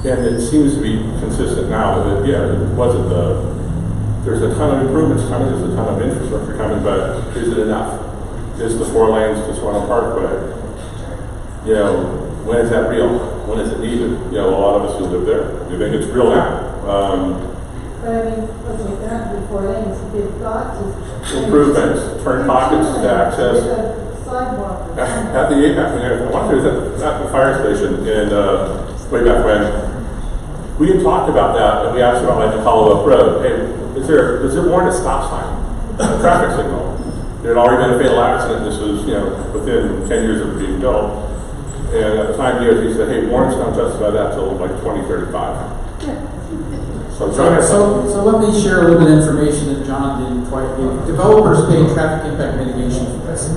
And it seems to be consistent now that, it wasn't there's a ton of improvements coming, there's a ton of infrastructure coming, but is it enough? Is the 4 lanes to Serrano Parkway? When is that real? When is it needed? A lot of us who live there, we think it's real now. But I mean, okay, they're not to be 4 lanes. They've got to improvements, turn pockets to access. Sidewalk. At the APAC, I want to say it was at the fire station in way back when. We had talked about that, and we asked about like the Hollow Up Road. Hey, does there warrant a stop sign, a traffic signal? There had already been a fatal accident. This was, within 10 years of being built. And at the time, the DOT said, hey, warrants don't justify that till like 2035. So let me share a little bit of information that John didn't quite give. Developers pay traffic impact mitigation fees.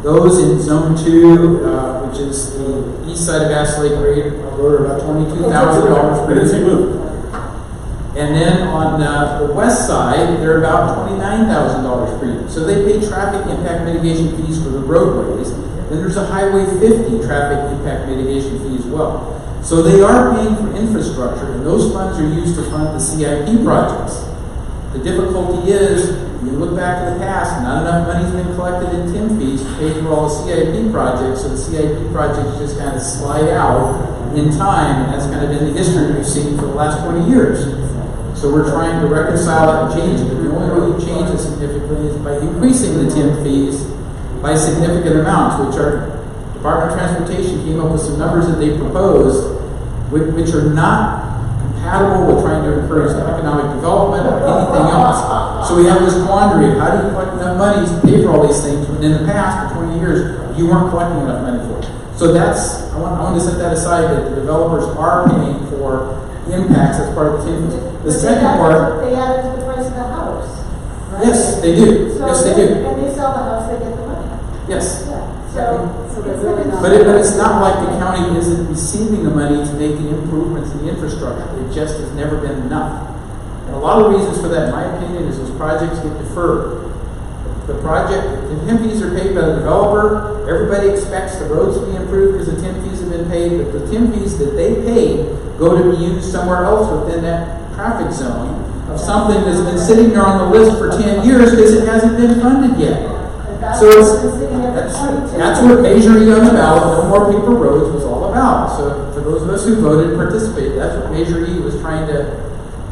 Those in Zone 2, which is the east side of Bass Lake Road, are about $22,000 per unit. And then on the west side, they're about $29,000 per unit. So they pay traffic impact mitigation fees for the roadways. Then there's a Highway 50 traffic impact mitigation fee as well. So they are paying for infrastructure, and those funds are used to fund the CIP projects. The difficulty is, when you look back to the past, not enough money's been collected in TIM fees to pay for all the CIP projects, so the CIP projects just kind of slide out in time, and that's kind of been the history we've seen for the last 20 years. So we're trying to reconcile it and change it. The only way you change it significantly is by increasing the TIM fees by significant amounts, which our Department of Transportation came up with some numbers that they proposed, which are not compatible with trying to encourage economic development or anything else. So we have this quandary of how do you collect enough money to pay for all these things when in the past, for 20 years, you weren't collecting enough money for it. So that's, I want to set that aside, that the developers are paying for impacts as part of the TIM. The second part. They add it to the price of the house, right? Yes, they do. So Yes, they do. And they sell the house, they get the money. Yes. Yeah. So it's really not. But it's not like the county isn't receiving the money to make the improvements in the infrastructure. It just has never been enough. And a lot of reasons for that, in my opinion, is those projects get deferred. The TIM fees are paid by the developer. Everybody expects the roads to be improved because the TIM fees have been paid, but the TIM fees that they pay go to be used somewhere else within that traffic zone of something that's been sitting there on the list for 10 years because it hasn't been funded yet. So that's what Measure E on the ballot, No More Paper Roads, was all about. So for those of us who voted and participated, that's what Measure E was trying to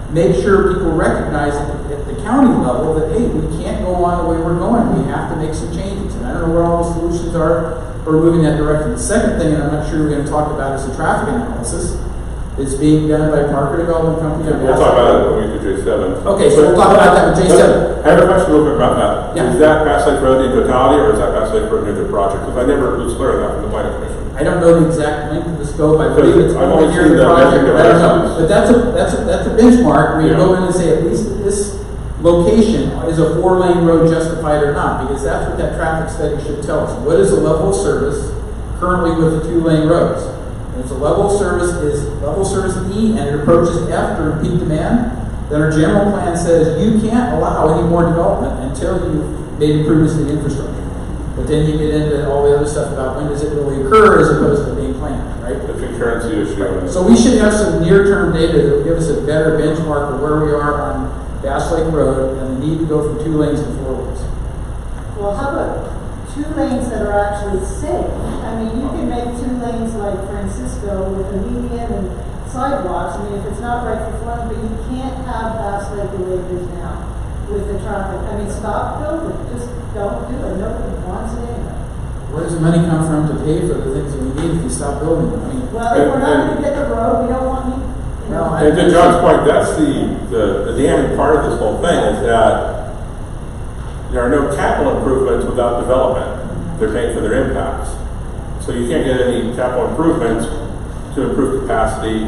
make sure people recognize at the county level that, hey, we can't go on the way we're going. We have to make some changes. And I don't know where all the solutions are for moving that direction. The second thing, and I'm not sure we're going to talk about, is the traffic analysis. It's being done by Parker Development Company. We'll talk about it when we do J7. Okay, so we'll talk about that with J7. I have a question real quick about that. Yeah. Is that Bass Lake Road in totality, or is that Bass Lake Road near the project? Because I never was clear of that from the planning commission. I don't know the exact length of the scope. I believe it's I've only always near seen the that project, measured but I don't know. dimensions. But that's a benchmark where you Yeah. go in and say at least at this location is a 4-lane road justified or not, because that's what that traffic study should tell us. What is the level of service currently with the 2-lane roads? And if the level of service is level service E and it approaches F during peak demand, then our general plan says you can't allow any more development until you've made improvements to the infrastructure. But then you get into all the other stuff about when does it really occur as opposed to being planned, right? The concurrency issue. So we should have some near-term data that will give us a better benchmark of where we are on Bass Lake Road and the need to go from 2 lanes to 4 lanes. Well, how about 2 lanes that are actually safe? I mean, you can make 2 lanes like Francisco with a median and sidewalks. I mean, if it's not right for fun, but you can't have Bass Lake the way it is now with the traffic. I mean, stop building, just don't do it. Nobody wants it anyway. Where does the money come from to pay for the things that we need if we stop building them? I mean, Well, if we're not going to get the road, we don't want you know. And to John's point, that's the damning part of this whole thing is that there are no capital improvements without development. They're paying for their impacts. So you can't get any capital improvements to improve capacity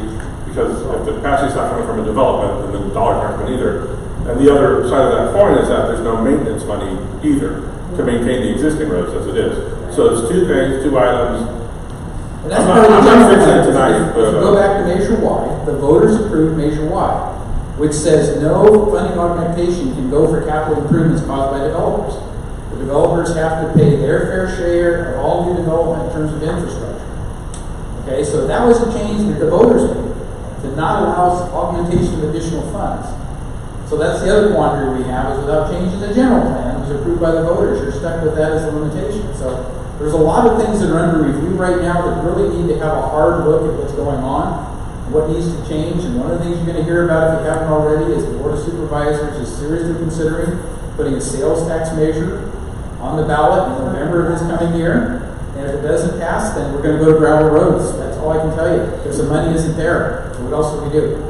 because if the capacity is not coming from a development, then the dollars aren't coming either. And the other side of that coin is that there's no maintenance money either to maintain the existing roads as it is. So it's 2 things, 2 items. And that's I'm part of the not general fixing plan. it tonight, If but, you go back to Measure Y, the voters approved Measure Y, which says no funding augmentation can go for capital improvements caused by developers. The developers have to pay their fair share of all new development in terms of infrastructure. Okay, so that was a change that the voters made, to not allow augmentation of additional funds. So that's the other quandary we have, is without changing the general plan, it was approved by the voters, you're stuck with that as a limitation. So there's a lot of things that are under review right now that really need to have a hard look at what's going on, what needs to change, and one of the things you're going to hear about, if you haven't already, is the Board of Supervisors is seriously considering putting a sales tax measure on the ballot in November of this coming year. And if it doesn't pass, then we're going to go to gravel roads. That's all I can tell you, because the money isn't there. So what else will we do?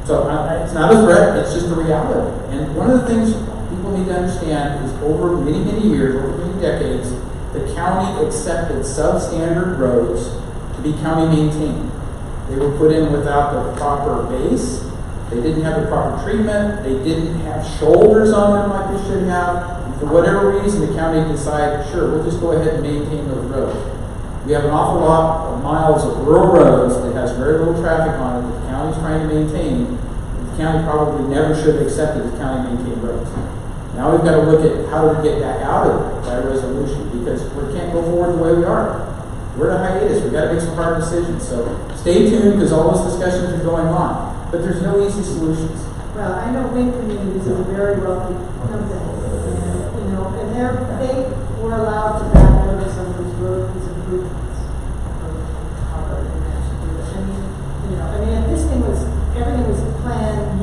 So it's not a threat, it's just a reality. And one of the things people need to understand is over many, many years, over many decades, the county accepted substandard roads to be county maintained. They were put in without the proper base, they didn't have the proper treatment, they didn't have shoulders on them like they should have. And for whatever reason, the county decided, sure, we'll just go ahead and maintain those roads. We have an awful lot of miles of rural roads that has very little traffic on it that the county's trying to maintain. The county probably never should have accepted the county maintained roads. Now we've got to look at how do we get back out of it by resolution, because we can't go forward the way we are. We're in a hiatus. We've got to make some hard decisions. So stay tuned, because all those discussions are going on. But there's no easy solutions. Well, I know Wind Communities is a very wealthy company, and, and they were allowed to back out of some of these road improvements. At this thing everything was plan,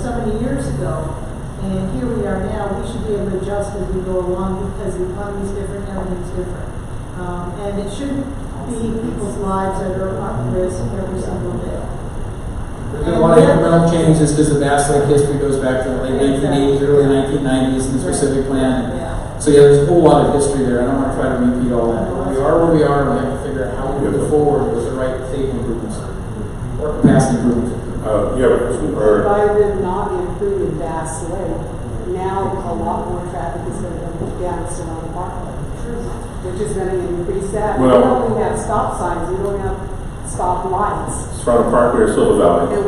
so many years ago. And here we are now, we should be able to adjust as we go along because the economy's different, everything's different. And it shouldn't be people's lives that are at risk every single day. There's been a lot of incremental changes because the Bass Lake history goes back to the late 1980s, early 1990s in the specific plan. So yeah, there's a whole lot of history there. I don't want to try to repeat all that. But we are where we are, and we have to figure out how we move forward with the right safety improvements or capacity improvements. By them not improving Bass Lake, now a lot more traffic is going to come down Sonoma Parkway, which is going to increase that. We don't even have stop signs, we don't have stop lights. Sonoma Parkway or Silver Valley. And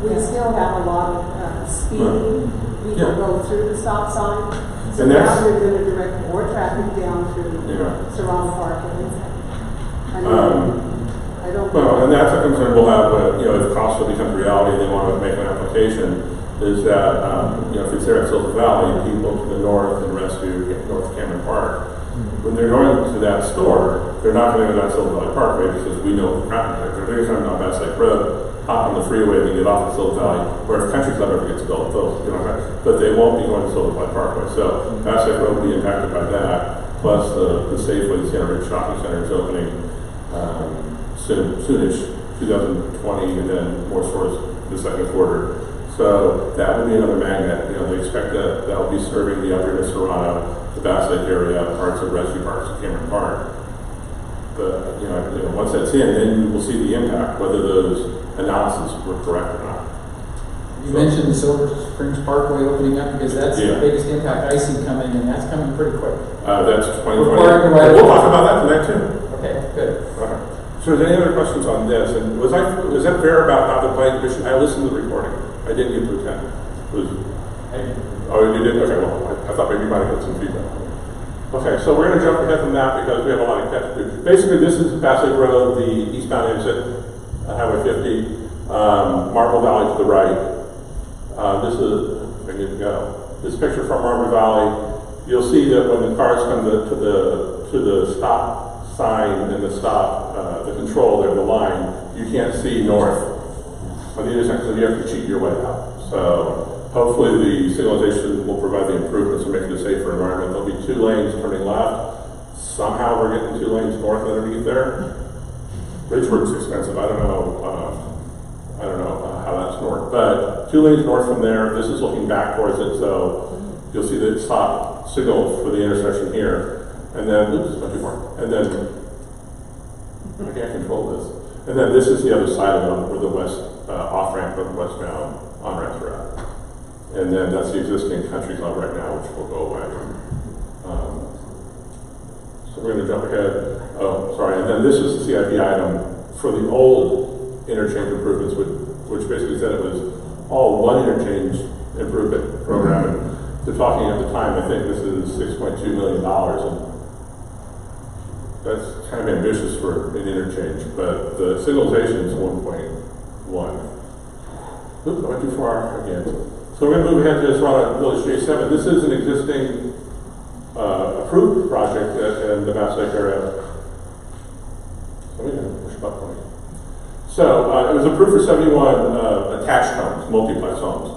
we still have a lot of speeding. People go through the stop sign. So And now they're going to direct more traffic down through Sonoma Parkway. I don't Well, and that's a concern we'll have, if COSTA becomes reality and they want to make an application, is that, if it's there at Silver Valley, people to the north and rest to North Cameron Park, when they're going to that store, they're not going to go down Silver Valley Parkway because we know the traffic there. They're going to come down Bass Lake Road, hop on the freeway, and then get off at Silver Valley, where if Country Club ever gets built, but they won't be going to Silver Valley Parkway. So Bass Lake Road will be impacted by that, plus the Safeway, the Santa Ridge Shopping Center is opening soonish, 2020, and then more stores the second quarter. So that will be another magnet. They expect that will be serving the upper Dorado, the Bass Lake area, parts of Rescue Parks, and Cameron Park. But once that's in, then we'll see the impact, whether those analyses were correct or not. You mentioned the Silver Springs Parkway opening up because that's the biggest impact I see coming, and that's coming pretty quick. That's 2020. We'll talk about that tonight too. Okay, good. So, is there any other questions on this? And was that fair about how the planning commission? I listened to the recording. I didn't get to attend. You did? Okay. Well, I thought maybe you might have got some feedback. Okay, so we're going to jump ahead from that because we have a lot of catch to do. Basically, this is Bass Lake Road, the eastbound exit, Highway 50, Marble Valley to the right. This is where I need to go. This picture from Marble Valley, you'll see that when the cars come to the stop sign and the stop, the control there, the line, you can't see north on the intersection, so you have to cheat your way out. So hopefully the signalization will provide the improvements and make it a safer environment. There'll be 2 lanes turning left. Somehow we're getting 2 lanes north underneath there. Bridgeworth's expensive. I don't know how that's north, but 2 lanes north from there. This is looking back towards it, so you'll see the stop signal for the intersection here. And then, oops, not too far. And then, I can't control this. And then this is the other side of it, where the west off-ramp or the westbound on-ramps are at. And then that's the existing Country Club right now, which will go away. So we're going to jump ahead. Oh, sorry. And then this is the CIP item for the old interchange improvements, which basically said it was all one interchange improvement program. And they're talking at the time, I think this is $6.2 million. And that's kind of ambitious for an interchange, but the signalization is 1.1. Oops, I went too far again. So we're going to move ahead to Dorado Village J7. This is an existing approved project in the Bass Lake area. So we can push button. So it was approved for 71 attached homes, multiplex homes.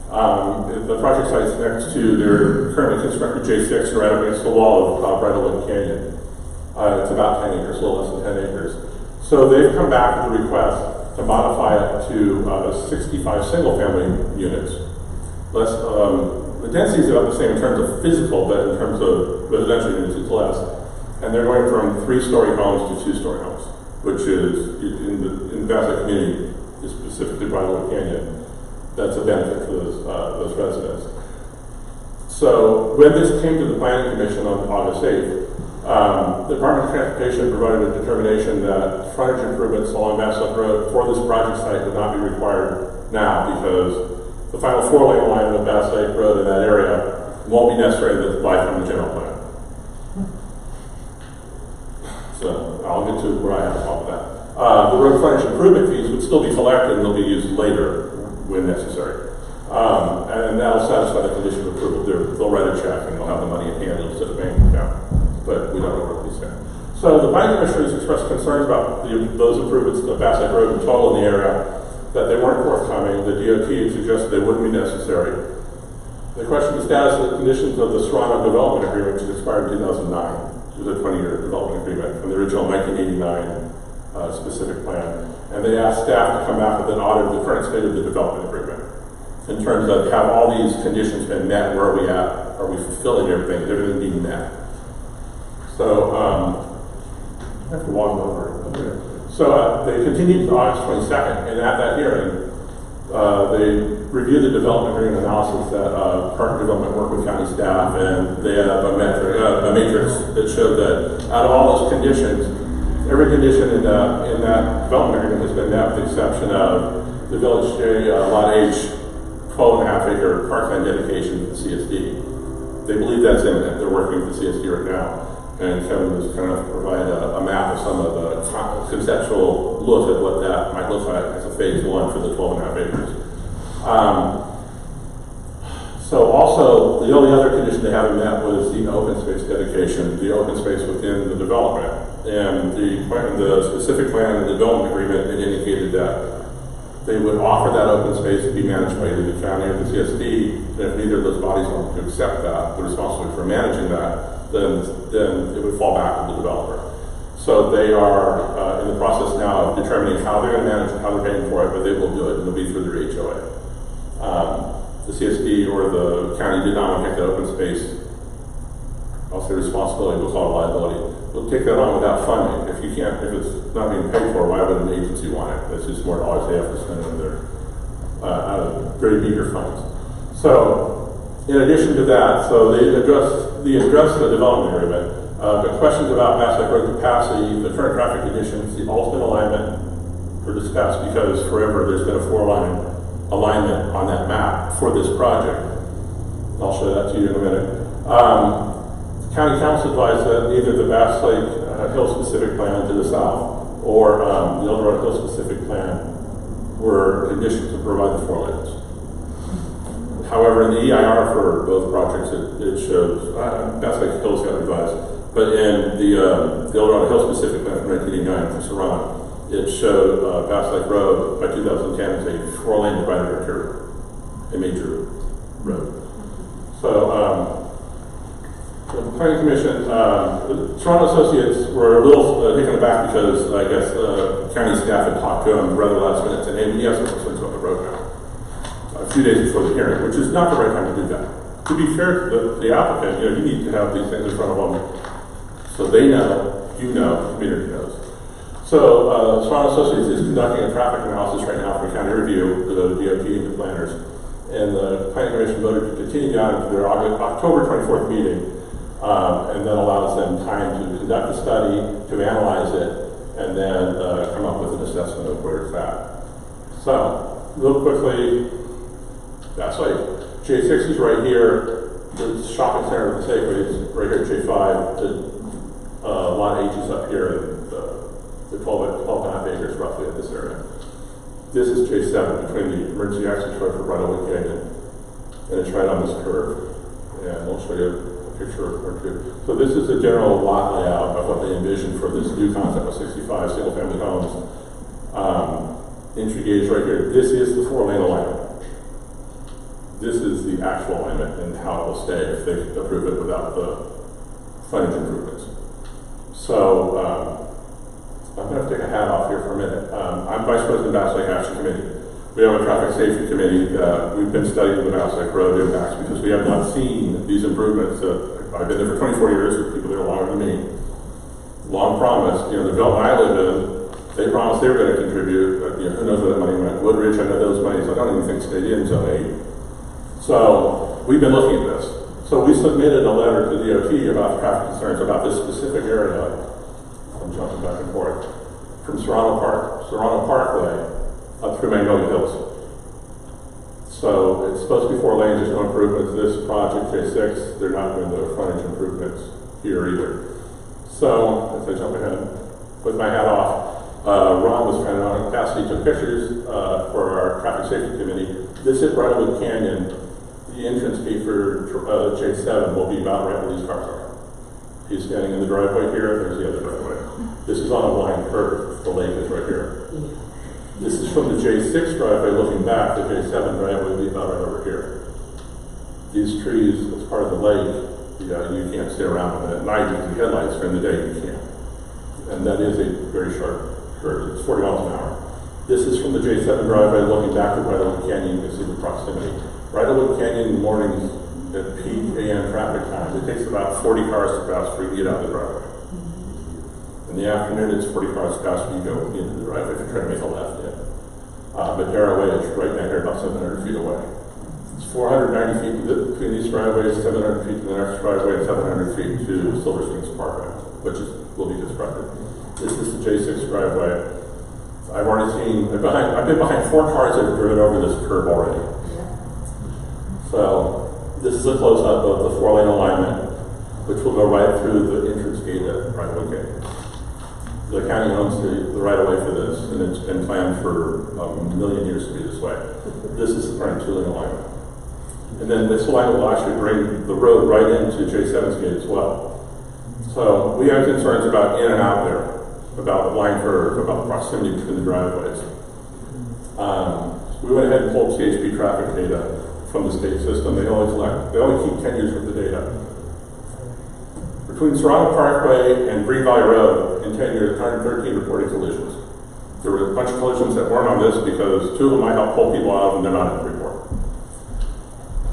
The project site's next to their currently constructed J6 right up against the wall of Bridlewood Canyon. It's about 10 acres, a little less than 10 acres. So they've come back with a request to modify it to 65 single-family units. The density is about the same in terms of physical, but in terms of residential units, it's less. And they're going from 3-story homes to 2-story homes, which is, in the Bass Lake community, is specifically Bridlewood Canyon. That's a benefit for those residents. So when this came to the Planning Commission on August 8th, the Department of Transportation provided a determination that frontage improvements along Bass Lake Road for this project site would not be required now because the final 4-lane line of Bass Lake Road in that area won't be necessary to apply from the general plan. So I'll get to where I have a problem with that. The road frontage improvement fees would still be collected and they'll be used later when necessary. And that'll satisfy the condition of approval. They'll write a check and they'll have the money in hand instead of bank account. But we don't know where these stand. So the planning commissioners expressed concerns about those improvements to Bass Lake Road in total in the area. that they weren't forthcoming. The DOT suggested they wouldn't be necessary. They questioned the status of the conditions of the Serrano Development Agreement, which expired in 2009. It was a 20-year development agreement from the original 1989 specific plan. And they asked staff to come back with an audit of the current state of the development agreement in terms of have all these conditions been met, where are we at, are we fulfilling everything, is everything being met? So, I have to walk over. Okay. So they continued to August 22nd, and at that hearing, they reviewed the development agreement analysis that Park Development worked with county staff, and they have a matrix that showed that out of all those conditions, every condition in that development agreement has been met, with the exception of the Village J Lot H 12.5-acre parkland dedication to the CSD. They believe that's imminent. They're working with the CSD right now. And Kevin was kind of provide a map of some of the conceptual look at what that might look like as a phase one for the 12.5 acres. So also, the only other condition they haven't met was the open space dedication, the open space within the development. And the specific plan and the development agreement, it indicated that they would offer that open space to be managed by either the county or the CSD, and if neither of those bodies wanted to accept that, the responsibility for managing that, then it would fall back on the developer. So they are in the process now of determining how they're going to manage it, how they're paying for it, but they will do it, and it'll be through their HOA. The CSD or the county did not want to take that open space. I'll say responsibility, we'll call it liability. We'll take that on without funding. If it's not being paid for, why would an agency want it? It's just more dollars they have to spend on their out of very meager funds. So, in addition to that, so they addressed the development agreement. The questions about Bass Lake Road capacity, the current traffic conditions, the ultimate alignment were discussed because forever there's been a 4-line alignment on that map for this project. I'll show that to you in a minute. County Council advised that either the Bass Lake Hill specific plan to the south or the El Dorado Hill specific plan were conditions to provide the 4 lanes. However, in the EIR for both projects, it shows Bass Lake Hill's got revised, but in the El Dorado Hill specific plan from 1989 for Serrano, it showed Bass Lake Road by 2010 as a 4-lane divided arterial, a major road. So. The Planning Commission, the Toronto Associates were a little taken aback because I guess county staff had talked to them rather last minute and saying, hey, yes, we're going to the road now. A few days before the hearing, which is not the right time to do that. To be fair to the applicant, you need to have these things in front of them so they know, you know, the community knows. So Toronto Associates is conducting a traffic analysis right now for county review, the DOT and the planners. And the Planning Commission voted to continue on to their October 24th meeting. And that allows them time to conduct a study, to analyze it, and then come up with an assessment of where it's at. So, real quickly, that's like J6 is right here, the shopping center of the Safeway is right here at J5, the lot H is up here, and the 12.5 acres roughly in this area. This is J7 between the emergency access road for Runaway Canyon, and it's right on this curve. And we'll show you picture or two. So this is the general lot layout of what they envisioned for this new concept of 65 single-family homes. Entry gauge right here. This is the 4-lane alignment. This is the actual alignment and how it will stay if they approve it without the frontage improvements. So I'm going to take a hat off here for a minute. I'm Vice President of the Bass Lake Action Committee. We have a traffic safety committee. We've been studying the Bass Lake Road impacts because we have not seen these improvements. I've been there for 24 years with people that are longer than me. Long promise. The development I live in, they promised they were going to contribute. Who knows where that money went? Woodridge, I know those monies. I don't even think stayed in Zone 8. So we've been looking at this. So we submitted a letter to DOT about the traffic concerns about this specific area. I'm jumping back and forth from Serrano Parkway up through Magnolia Hills. So it's supposed to be 4 lanes, there's no improvements. This project, J6, they're not doing the frontage improvements here either. So, as I jump ahead, with my hat off, Ron was kind of on capacity, took pictures for our traffic safety committee. This is Runaway Canyon. The entrance fee for J7 will be about right where these cars are. He's standing in the driveway here, there's the other driveway. This is on a blind curve, the lake is right here. This is from the J6 driveway looking back. The J7 driveway would be about right over here. These trees, as part of the lake, you can't stay around with it. At night, you can see headlights. During the day, you can't. And that is a very sharp curve. It's 40 miles an hour. This is from the J7 driveway looking back at Bridlewood Canyon. You can see the proximity. Bridlewood Canyon in the mornings at peak AM traffic time, it takes about 40 cars to pass for you to get out of the driveway. In the afternoon, it's 40 cars to pass when you go into the driveway if you're trying to make a left in. But Dorado is right down here, about 700 feet away. It's 490 feet between these driveways, 700 feet to the next driveway, and 700 feet to Silver Springs Parkway, which will be constructed. This is the J6 driveway. I've been behind 4 cars that have driven over this curb already. So this is a close-up of the 4-lane alignment, which will go right through the entrance gate at Bridlewood Canyon. The county owns the right-of-way for this, and it's been planned for a million years to be this way. This is the current 2-lane alignment. And then this alignment will actually bring the road right into J7's gate as well. So we have concerns about in and out there, about the line curve, about the proximity between the driveways. We went ahead and pulled CHP traffic data from the state system. They only keep 10 years worth of data. Between Dorado Parkway and Green Valley Road, in 10 years, 113 reported collisions. There were a bunch of collisions that weren't on this because 2 of them might help pull people out and they're not in the report.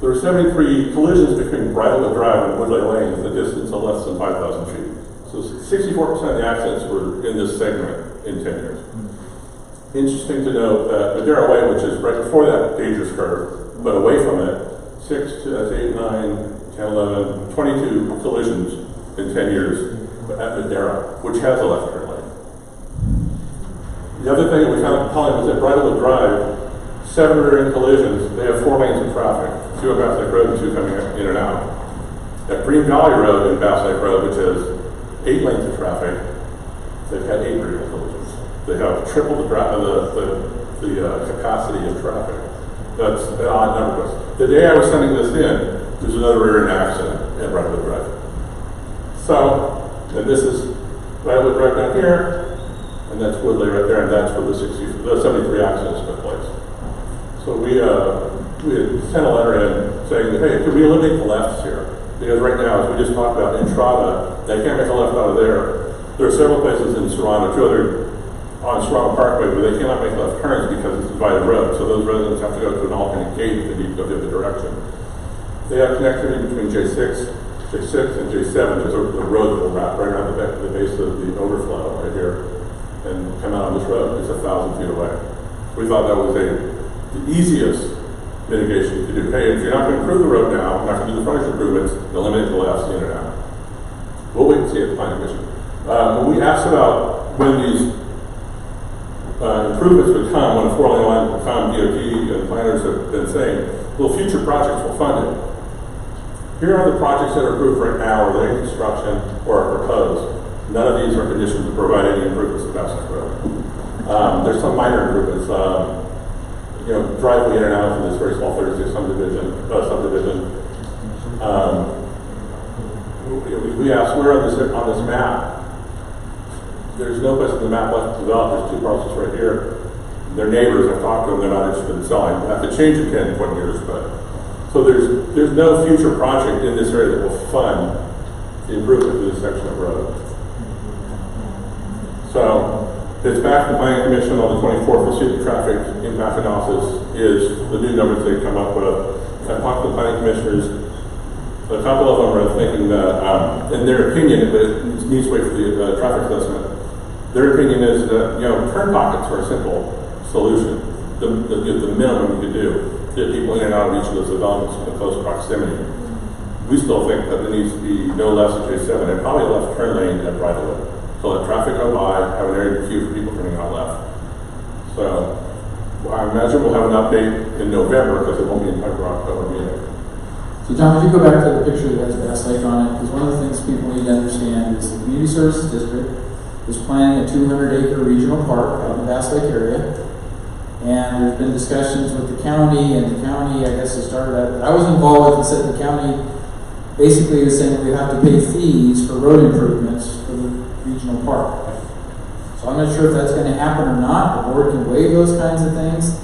There were 73 collisions between Bridlewood Drive and Woodley Lane at a distance of less than 5,000 feet. So 64% of the accidents were in this segment in 10 years. Interesting to note that Madera Way, which is right before that dangerous curve, but away from it, 6, 8, 9, 10, 11, 22 collisions in 10 years at Madera, which has a left turn lane. The other thing that we found compelling was at Bridlewood Drive, 7 rear-end collisions. They have 4 lanes of traffic, 2 on Bass Lake Road and 2 coming in and out. At Green Valley Road and Bass Lake Road, which has 8 lanes of traffic, they've had 8 rear-end collisions. They have triple the capacity of traffic. That's an odd number. The day I was sending this in, there's another rear-end accident at Bridlewood Drive. So, and this is Bridlewood Drive down here, and that's Woodley right there, and that's where the 73 accidents took place. So we had sent a letter in saying, hey, could we eliminate the lefts here? Because right now, as we just talked about, in Entrada, they can't make a left out of there. There are several places in Serrano, 2 other on Serrano Parkway, where they cannot make left turns because it's a divided road. So those residents have to go to an alternate gate if they need to go the other direction. They have connectivity between J6 and J7. There's a road that will wrap right around the base of the overflow right here and come out on this road. It's 1,000 feet away. We thought that was the easiest mitigation you could do. Hey, if you're not going to improve the road now, you're not going to do the frontage improvements, eliminate the lefts in and out. We'll wait and see at the planning commission. When we asked about when these improvements would come, when a 4-lane line would come, DOT and planners have been saying, well, future projects will fund it. Here are the projects that are approved right now, or they're in construction, or are proposed. None of these are conditioned to provide any improvements to Bass Lake Road. There's some minor improvements. Driveway in and out from this very small 36 subdivision. We asked where on this map. There's no place on the map left to develop. There's 2 parcels right here. Their neighbors, I've talked to them, they're not interested in selling. We'll have to change in 10, 20 years, but so there's no future project in this area that will fund the improvement to this section of road. So it's back to the Planning Commission on the 24th. We'll see the traffic impact analysis is the new numbers they come up with. I've talked to the planning commissioners. A couple of them are thinking that, in their opinion, it needs to wait for the traffic assessment. Their opinion is that turn pockets are a simple solution. The minimum you can do. Get people in and out of each of those developments in close proximity. We still think that there needs to be no less than J7 and probably a left turn lane at Bridlewood. So let traffic go by, have an area to queue for people turning out left. So I imagine we'll have an update in November because it won't be in time for October meeting. So Tom, if you go back to the picture that has Bass Lake on it, because one of the things people need to understand is the Community Services District is planning a 200-acre regional park out in the Bass Lake area. And there's been discussions with the county, and the county, I guess, has started that. I was involved with and said the county basically was saying we have to pay fees for road improvements for the regional park. So I'm not sure if that's gonna happen or not. The board can waive those kinds of things,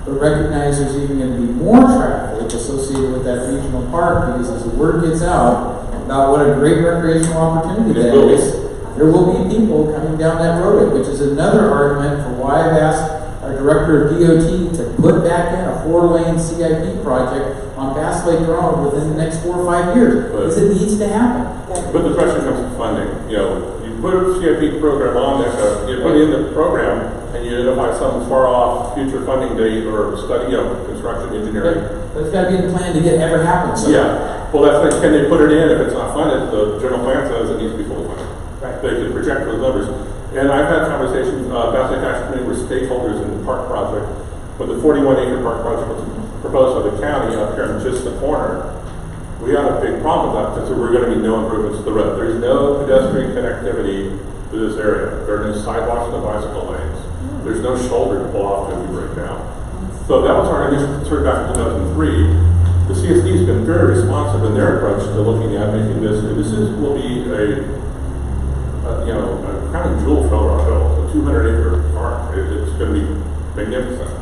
but recognize there's even gonna be more traffic associated with that regional park, because as the word gets out about what a great recreational opportunity that is, there will be people coming down that road, which is another argument for why I've asked our director of DOT to put back in a 4-lane CIP project on Bass Lake Road within the next 4 or 5 years, because it needs to happen. But the question comes to funding. You know, you put a CIP program on there, you put in the program, and you identify some far off future funding date or study, construction engineering. But it's got to be in the plan to get ever happen. So. Yeah. Well, that's like, can they put it in if it's not funded? The general plan says it needs to be fully funded. Right. They can project those numbers. And I've had conversations, Bass Lake Action Committee with stakeholders in the park project, but the 41-acre park project was proposed by the county up here in just the corner. We had a big problem with that because there were going to be no improvements to the road. There's no pedestrian connectivity to this area. There are no sidewalks and bicycle lanes. There's no shoulder to pull off to if you break down. So that was our initial concern back in 2003. The CSD has been very responsive in their approach to looking at making this. Will be a kind of jewel for Dorado, a 200-acre park. It's going to be magnificent.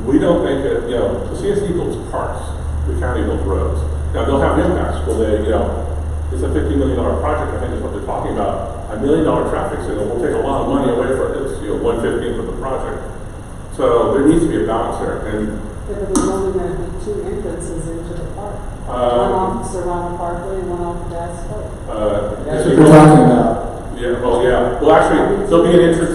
We don't make it, the CSD builds parks, the county builds roads. Now they'll have impacts. Will they, it's a $50 million project, I think is what they're talking about. $1 million traffic signal will take a lot of money away from it. It's 1/15th of the project. So there needs to be a balance there. And But there's only going to be 2 entrances into the park. One off Serrano Parkway and one off Bass Lake. That's what we're talking about. Yeah, well, yeah. Well, actually, there'll be an entrance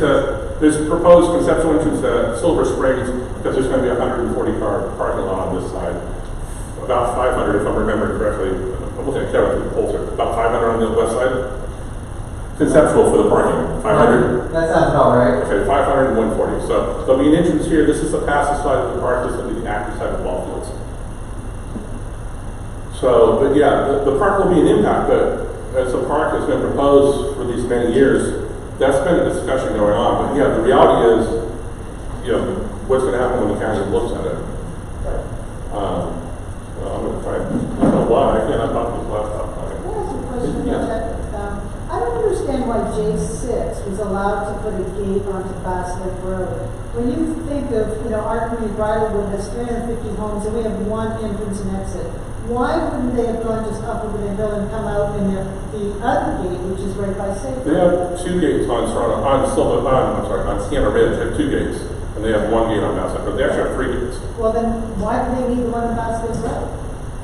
there's proposed conceptual entrance at Silver Springs, because there's going to be a 140-car parking lot on this side. About 500, if I'm remembering correctly. I'm looking at Kevin through the polls here. About 500 on the west side. Conceptual for the parking. 500. That sounds about right. Okay, 500 and 140. So there'll be an entrance here. This is the passive side of the park. This will be the active side of the ball fields. So, but yeah, the park will be an impact, but as a park has been proposed for these many years, that's been a discussion going on. But yeah, the reality is, what's going to happen when the county looks at it? Well, I'm going to try. I don't know why. I can't unlock this laptop. Can I ask a question about that? I don't understand why J6 was allowed to put a gate onto Bass Lake Road. When you think of, our community, Briarwood has 350 homes and we have one entrance and exit. Why wouldn't they have gone just up over the hill and come out in the other gate, which is right by Safe? They have 2 gates on Sienna Ridge. They have 2 gates, and they have 1 gate on Bass Lake, but they actually have 3 gates. Well, then why do they need the one on Bass Lake Road?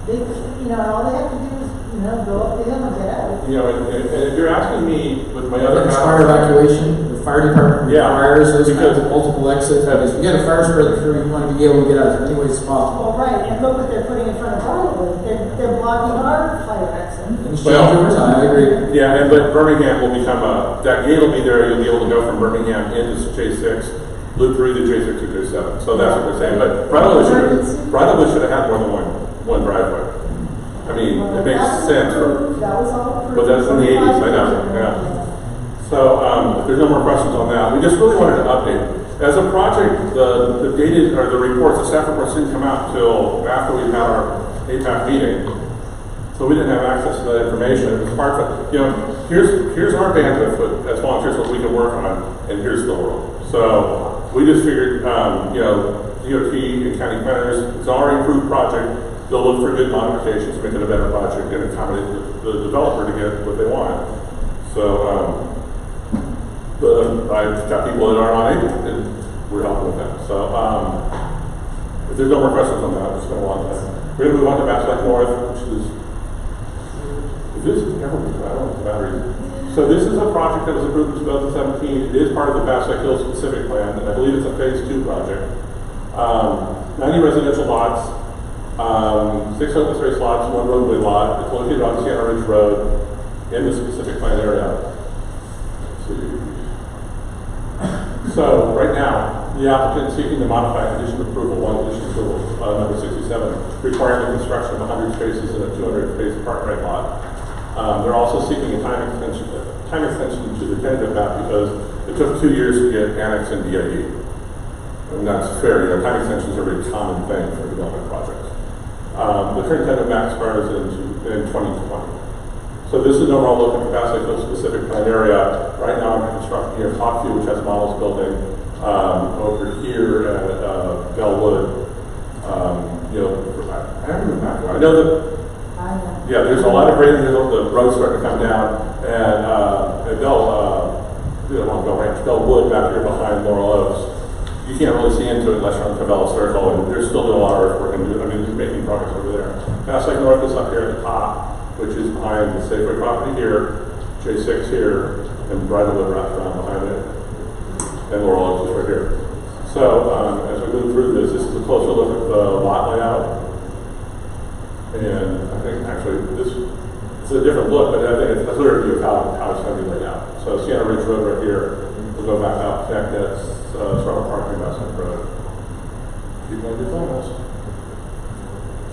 They, all they have to do is, go up the hill and get out. And if you're asking me with my other fire evacuation, the fire department requires those kinds of multiple exits. Because we got a fire spreader crew, you want to be able to get out as many ways as possible. Well, right, and look what they're putting in front of Briarwood. They're blocking our fire exit. Things change over time, I agree. Yeah, but Birmingham will become that gate will be there. You'll be able to go from Birmingham into J6, loop through the J6 to J7. So that's what they're saying. But Briarwood should have had more than one driveway. I mean, it makes sense. But that's in the 80s, I know. Yeah. So if there's no more questions on that, we just really wanted to update. As a project, the data or the reports, the staff reports didn't come out until after we had our APAC meeting. So we didn't have access to that information. It was hard to, here's our bandwidth as volunteers, what we can work on, and here's the world. So we just figured, DOT and county planners, it's an already approved project. They'll look for good modifications to make it a better project and accommodate the developer to get what they want. So, I've got people that aren't on APAC, and we're helping with that. So, if there's no more questions on that, I'm just going to move on to that. We're going to move on to Bass Lake North, which is this batteries. So this is a project that was approved in 2017. It is part of the Bass Lake Hills Specific Plan, and I believe it's a phase 2 project. 90 residential lots, 6 open space lots, 1 roadway lot. It's located on Sienna Ridge Road in the specific plan area. So right now, the applicant is seeking to modify condition of approval, condition of approval, number 67, requiring the construction of 100 spaces in a 200 space park right lot. They're also seeking a time extension to the tentative map because it took 2 years to get annexed in DIE. And that's fair. Time extensions are a very common thing for development projects. The current tentative map expires in 2020. So So this is an overall look at capacity for the specific plan area. Right now I'm constructing here Hawkview, which has models building over here at Bellwood. You know, I haven't been back there. I know that, yeah, there's a lot of grading, the road's starting to come down, and at Bellwood back here behind Laurel Oaks, you can't really see into it unless you're on Cabela Circle, and they're still doing a lot of earthwork, and they're making progress over there. Mass Lake North is up here at the top, which is behind the Safeway property here, J6 here, and Bridalwood Restaurant behind it, and Laurel Oaks is right here. So as we move through this is a closer look at the lot layout. And I think actually this is a different look, but I think it's a clear view of how it's going to be laid out. So Sienna Ridge Road right here, we'll go back out, connect that, Startup Park, Investment Road. Keep going to this.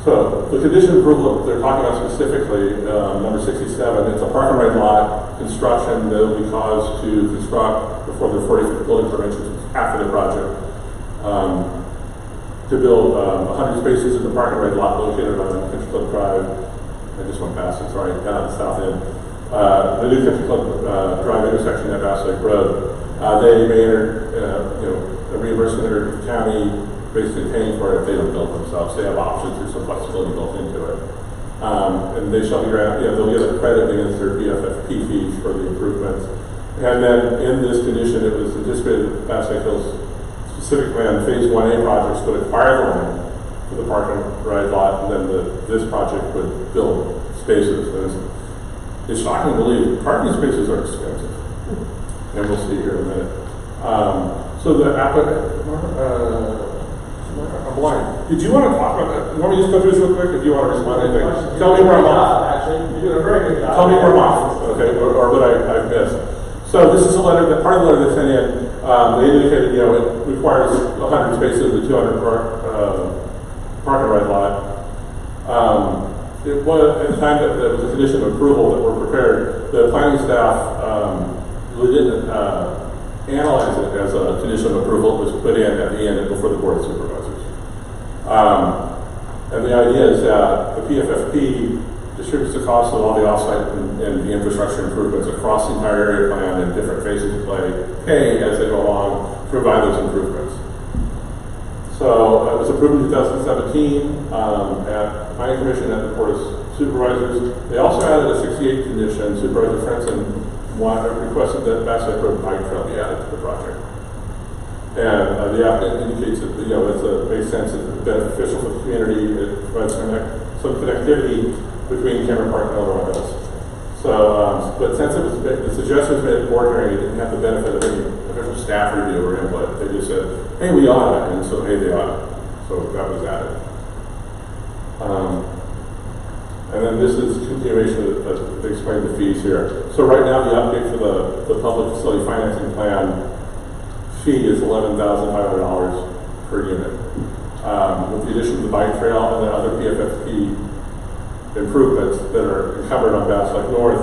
So the condition approval they're talking about specifically, number 67, it's a park and ride lot construction that will be caused to construct before the 40-foot building permit, which is after the project. To build 100 spaces in the park and ride lot located on Country Club Drive. I just went past it, sorry, down at the south end. The new Country Club Drive intersection at Bass Lake Road. They may enter, a reimbursement under the county, basically paying for it if they don't build themselves. They have options, there's some flexibility built into it. And they shall be granted, they'll get a credit against their BFFP fees for the improvements. And then in this condition, it was anticipated that Bass Lake Hills specific land, phase 1A projects would acquire the land for the park and ride lot, and then this project would build spaces. And it's shocking to believe parking spaces are expensive, and we'll see here in a minute. So the applicant, I'm blind. Did you want to talk about that? You want me to just go through this real quick? If you want to respond to anything, tell me where I'm off. Actually, you're doing a very good job. Tell me where I'm off, okay, or what I've missed. So this is a letter that part of the letter they sent in. They indicated, it requires 100 spaces in the 200 park and ride lot. It was at the time that there was a condition of approval that were prepared. The planning staff really didn't analyze it as a condition of approval. It was put in at the end before the board of supervisors. And the idea is that the PFFP distributes the cost of all the offsite and the infrastructure improvements across the entire area plan in different phases of pay as they go along to provide those improvements. So it was approved in 2017 at Planning Commission and the Board of Supervisors. They also added a 68 condition. Supervisor Frenson requested that Bass Lake Road bike trail be added to the project. And the applicant indicates that makes sense, it's beneficial for the community, it provides some connectivity between Cameron Park and Eldorado Hills. So, but since the suggestion was made at the board hearing, it didn't have the benefit of any official staff review or input. They just said, hey, we ought it, and so, hey, they ought it. So that was added. And then this is continuation of explaining the fees here. So right now, the update for the public facility financing plan fee is $11,500 per unit. With the addition of the bike trail and the other PFFP improvements that are covered on Bass Lake North,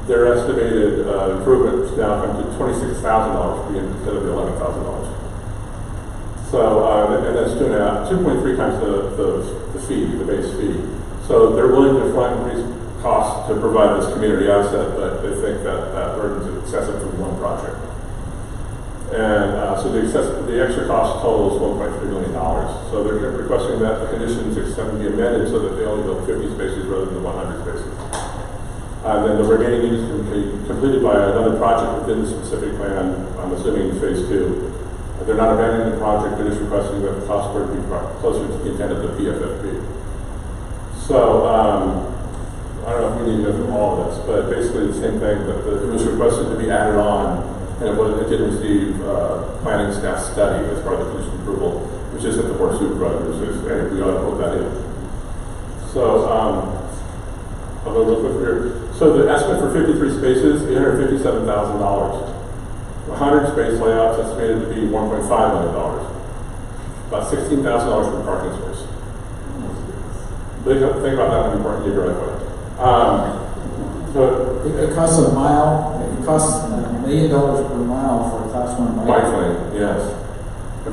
their estimated improvements now come to $26,000 per unit instead of the $11,000. So, and that's 2.3 times the fee, the base fee. So they're willing to front increased costs to provide this community asset, but they think that burden is excessive for one project. And so the extra cost total is $1.3 million. So they're requesting that the conditions be amended so that they only build 50 spaces rather than 100 spaces. And then the remaining units can be completed by another project within the specific plan, I'm assuming phase 2. They're not abandoning the project, they're just requesting that the cost would be closer to the intent of the PFFP. So, I don't know if we need to go through all of this, but basically the same thing, but it was requested to be added on. And it did receive planning staff study as part of the condition approval, which is at the board of supervisors. And we ought to put that in. So I'll go real quick here. So the estimate for 53 spaces, $857,000. 100 space layouts estimated to be $1.5 million. About $16,000 per parking space. Think about that when you park in your driveway. It costs a mile. It costs $1 million per mile for a Class 1 bike lane. Yes.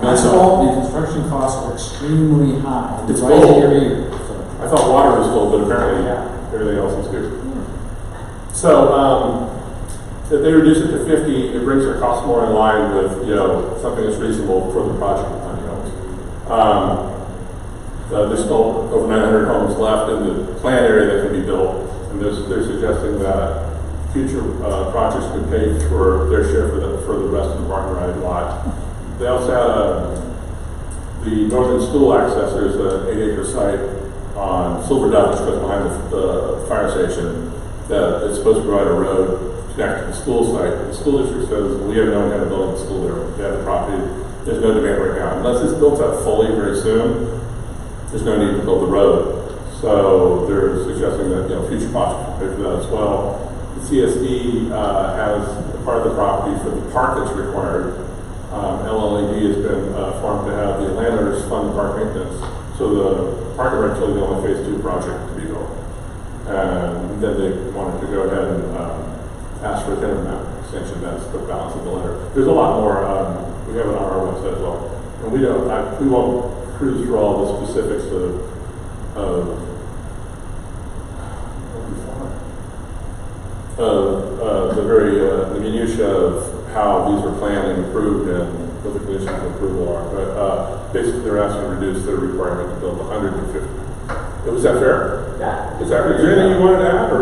Asphalt and construction costs are extremely high. It's rising gold. every year. So. I thought water was gold, but apparently everything else is good. So, if they reduce it to 50, it brings their costs more in line with, something that's reasonable for the project. There's still over 900 homes left in the planned area that can be built, and they're suggesting that future projects could pay for their share for the rest of the park and ride lot. They also had the northern school access. There's an 8-acre site on Silver Dove, which goes behind the fire station, that is supposed to provide a road connected to the school site. The school district says we have no intent of building a school there. They have the property. There's no demand right now. Unless it's built up fully very soon, there's no need to build the road. So they're suggesting that future projects will pay for that as well. The CSD has a part of the property for the park that's required. LLAD has been formed to have the landowners fund the park maintenance. So the park is actually the only phase 2 project to be built. And then they wanted to go ahead and ask for a 10-amount extension. That's the balance of the letter. There's a lot more. We have it on our website as well. And we won't cruise through all the specifics of the minutiae of how these are planned and approved and what the conditions of approval are. But basically, they're asking to reduce their requirement to build 150. Was that fair? Yeah. Is there anything you wanted to add, or?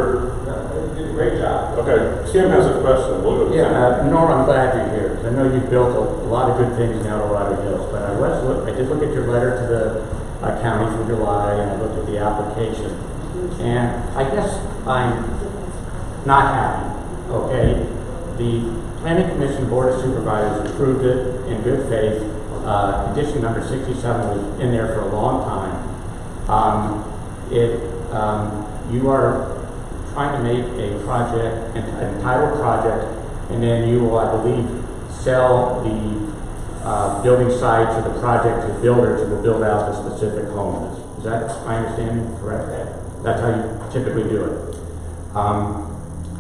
You did a great job. Okay, Sam has a question. We'll go to Sam. Norm, I'm glad you're here, because I know you've built a lot of good things in Dorado Hills, but I did look at your letter to the county from July, and I looked at the application, and I guess I'm not happy, okay? The Planning Commission Board of Supervisors approved it in good faith. Condition number 67 was in there for a long time. You are trying to make a project, an entitled project, and then you will, I believe, sell the building sites or the project to builders who will build out the specific homes. Is that my understanding correct? That's how you typically do it.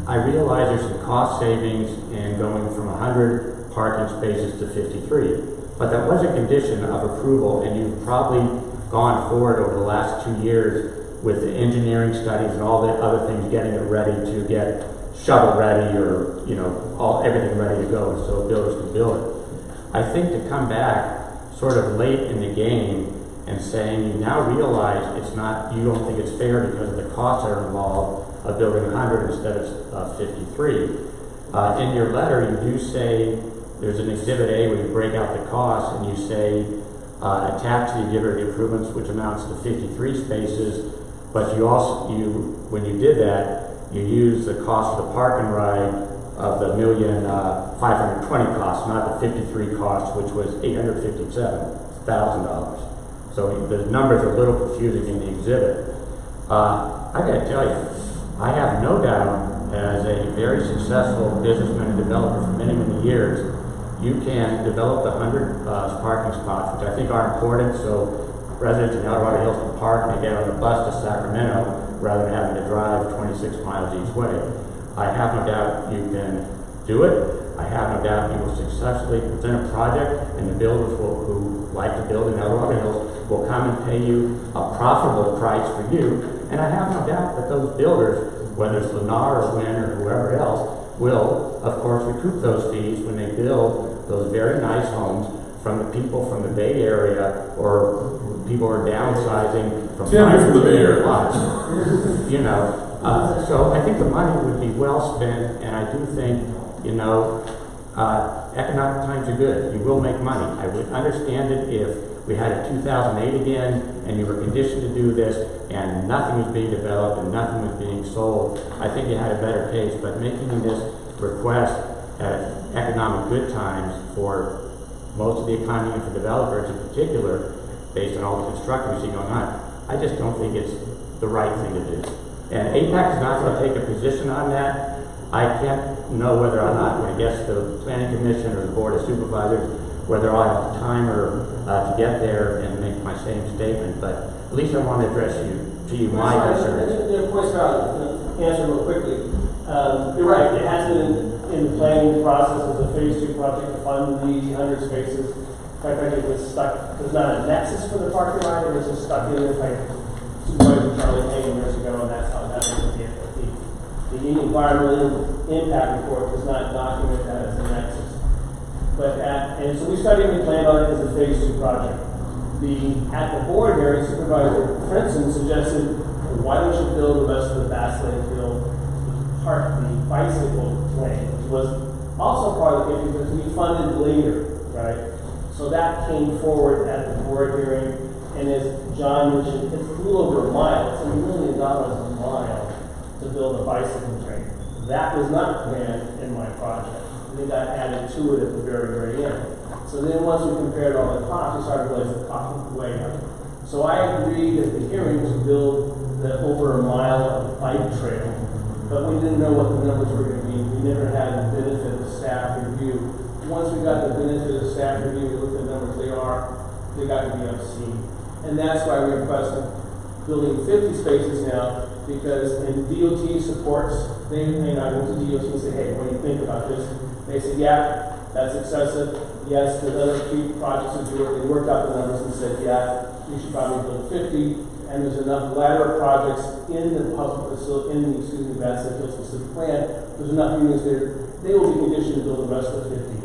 I realize there's some cost savings in going from 100 parking spaces to 53, but that was a condition of approval, and you've probably gone forward over the last 2 years with the engineering studies and all the other things, getting it ready to get shovel ready or everything ready to go so builders can build it. I think to come back sort of late in the game and saying you now realize you don't think it's fair because of the costs that are involved of building 100 instead of 53. In your letter, you do say there's an Exhibit A where you break out the costs, and you say attach the exhibit improvements, which amounts to 53 spaces. But when you did that, you used the cost of the park and ride of the $1,520,000 cost, not the 53 cost, which was $857,000. So the numbers are a little confusing in the exhibit. I got to tell you, I have no doubt, as a very successful businessman and developer for many, many years, you can develop the 100 parking spots, which I think are important, so residents in Dorado Hills can park and get on the bus to Sacramento rather than having to drive 26 miles each way. I have no doubt you can do it. I have no doubt you will successfully present a project, and the builders who like to build in Dorado Hills will come and pay you a profitable price for you. And I have no doubt that those builders, whether it's Lennar or Wynn or whoever else, will, of course, recoup those fees when they build those very nice homes from the people from the Bay Area or people who are downsizing from the Bay Area. So I think the money would be well spent, and I do think, economic times are good. You will make money. I would understand it if we had a 2008 again, and you were conditioned to do this, and nothing was being developed and nothing was being sold. I think you had a better case, but making this request at economic good times for most of the economy and for developers in particular, based on all the construction we see going on, I just don't think it's the right thing to do. And APAC is not going to take a position on that. I can't know whether or not, when it gets to the Planning Commission or the Board of Supervisors, whether I'll have time or to get there and make my same statement, but at least I want to address my concerns. Of course, answer real quickly. You're right, it has been in the planning process as a phase 2 project to fund the 100 spaces. Quite frankly, it was stuck, there's not a nexus for the parking lot, it was just stuck in there like Supervisor Charlie Payne years ago, and that's how that was the FFP. The environmental impact report does not document that as a nexus. And so we studied and planned on it as a phase 2 project. At the board hearing, Supervisor Frenson suggested, why don't you build the rest of the Bass Lane Field, the bicycle lane, which was also part of the issue because we funded later, right? So that came forward at the board hearing, and as John mentioned, it's a little over a mile. It's $1 million a mile to build a bicycle train. That was not planned in my project. They got added to it at the very, very end. So then once we compared all the costs, we started realizing the cost was way up. So I agreed at the hearing to build the over a mile of bike trail, but we didn't know what the numbers were going to be. We never had the benefit of staff review. Once we got the benefit of staff review, we looked at the numbers, they got to be obscene. And that's why we requested building 50 spaces now, because in DOT supports, I went to DOT and said, hey, what do you think about this? They said, yeah, that's excessive. Yes, there's other key projects to do it. They worked out the numbers and said, yeah, we should probably build 50, and there's enough ladder projects in the public facility, Bass Lake Hill specific plan. There's enough units there. They will be conditioned to build the rest of the 50.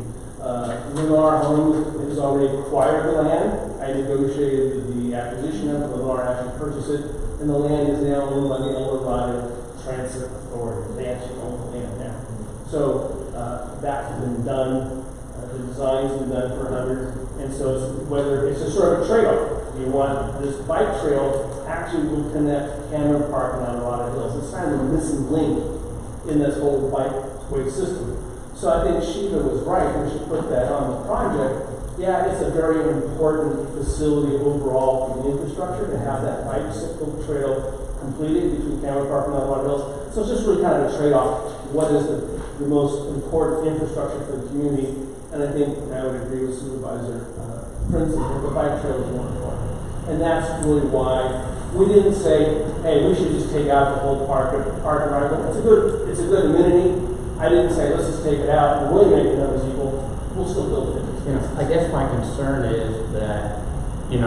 Lennar Homes has already acquired the land. I negotiated the acquisition of it. Lennar actually purchased it, and the land is now owned by the Dorado Transit Authority. They actually own the land now. So that has been done. The design's been done for hundreds, and so it's a sort of a trade-off. You want this bike trail actually will connect Cameron Park and Dorado Hills. It's kind of a missing link in this whole bikeway system. So I think Sheila was right when she put that on the project. Yeah, it's a very important facility overall for the infrastructure to have that bicycle trail completed between Cameron Park and Dorado Hills. So it's just really kind of a trade-off. What is the most important infrastructure for the community? And I think I would agree with Supervisor Prince that the bike trail is more important. And that's really why we didn't say, hey, we should just take out the whole park and ride. It's a good amenity. I didn't say, let's just take it out and really make the numbers equal. We'll still build it. I guess my concern is that, you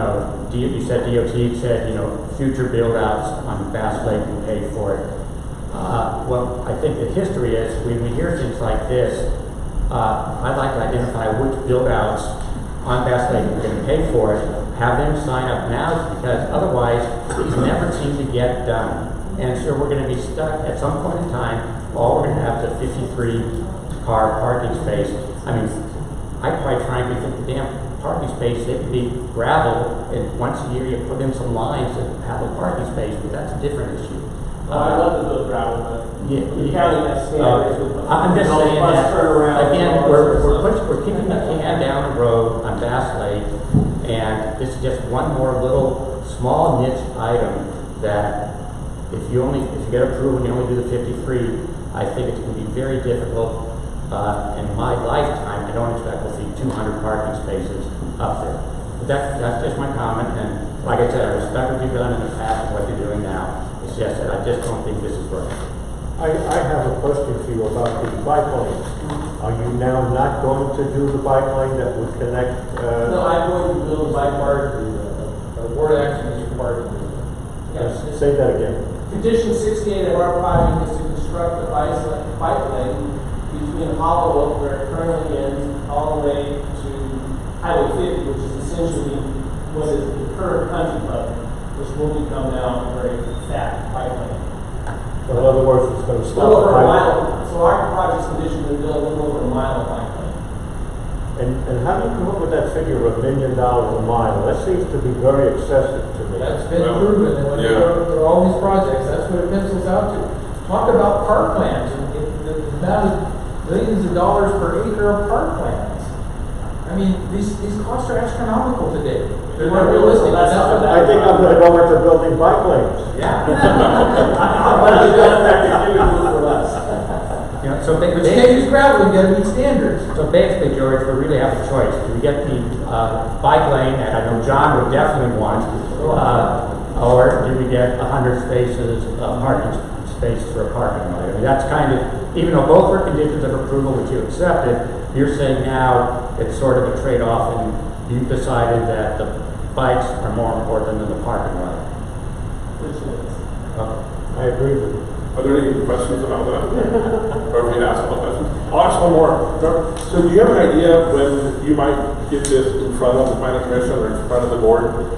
said DOT said, future build-outs on Bass Lake can pay for it. Well, I think the history is when we hear things like this, I'd like to identify which build-outs on Bass Lake are going to pay for it, have them sign up now, because otherwise these never seem to get done. And so we're going to be stuck at some point in time. All we're going to have the 53-car parking space. I mean, I quite frankly think the damn parking space, it could be gravel, and once a year you put in some lines that have a parking space, but that's a different issue. I love to build gravel, but the county has standards. I'm just saying that, again, we're kicking the can down the road on Bass Lake, and this is just one more little small niche item that if you get approval and you only do the 53, I think it's going to be very difficult. In my lifetime, I don't expect to see 200 parking spaces up there. But that's just my comment, and like I said, I respect what you've done in the past and what you're doing now. It's just that I just don't think this is right. I have a question for you about the bike lane. Are you now not going to do the bike lane that would connect? No, I'm going to build a bike park. The board action is required to do that. Yes. Say that again. Condition 68 of our project is to construct a bike lane between Hollow Oak, where it currently ends, all the way to Highway 50, which is essentially what is the current country club, which will become now a very fat bike lane. So in other words, it's going to A stop. little over a mile. So our project's condition is to build a little over a mile of bike lane. And how do you come up with that figure of $1 million a mile? That seems to be very excessive to me. That's been proven, and when you go through all these projects, that's what it pencils out to. Talk about park plans, and the amount of billions of dollars per acre of park plans. I mean, these costs are astronomical today. They're not realistic. I think I'm going to go into building bike lanes. Yeah. So But you can't use gravel, you gotta meet standards. So basically, George, we really have a choice. Do we get the bike lane that I know John would definitely want, or do we get 100 spaces, parking spaces for a parking lot? I mean, that's kind of, even though both were conditions of approval which you accepted, you're saying now it's sort of a trade-off, and you've decided that the bikes are more important than the parking lot. I agree with you. Are there any questions about that? Or we can ask one question? I'll ask one more. So do you have an idea when you might get this in front of the planning commission or in front of the board?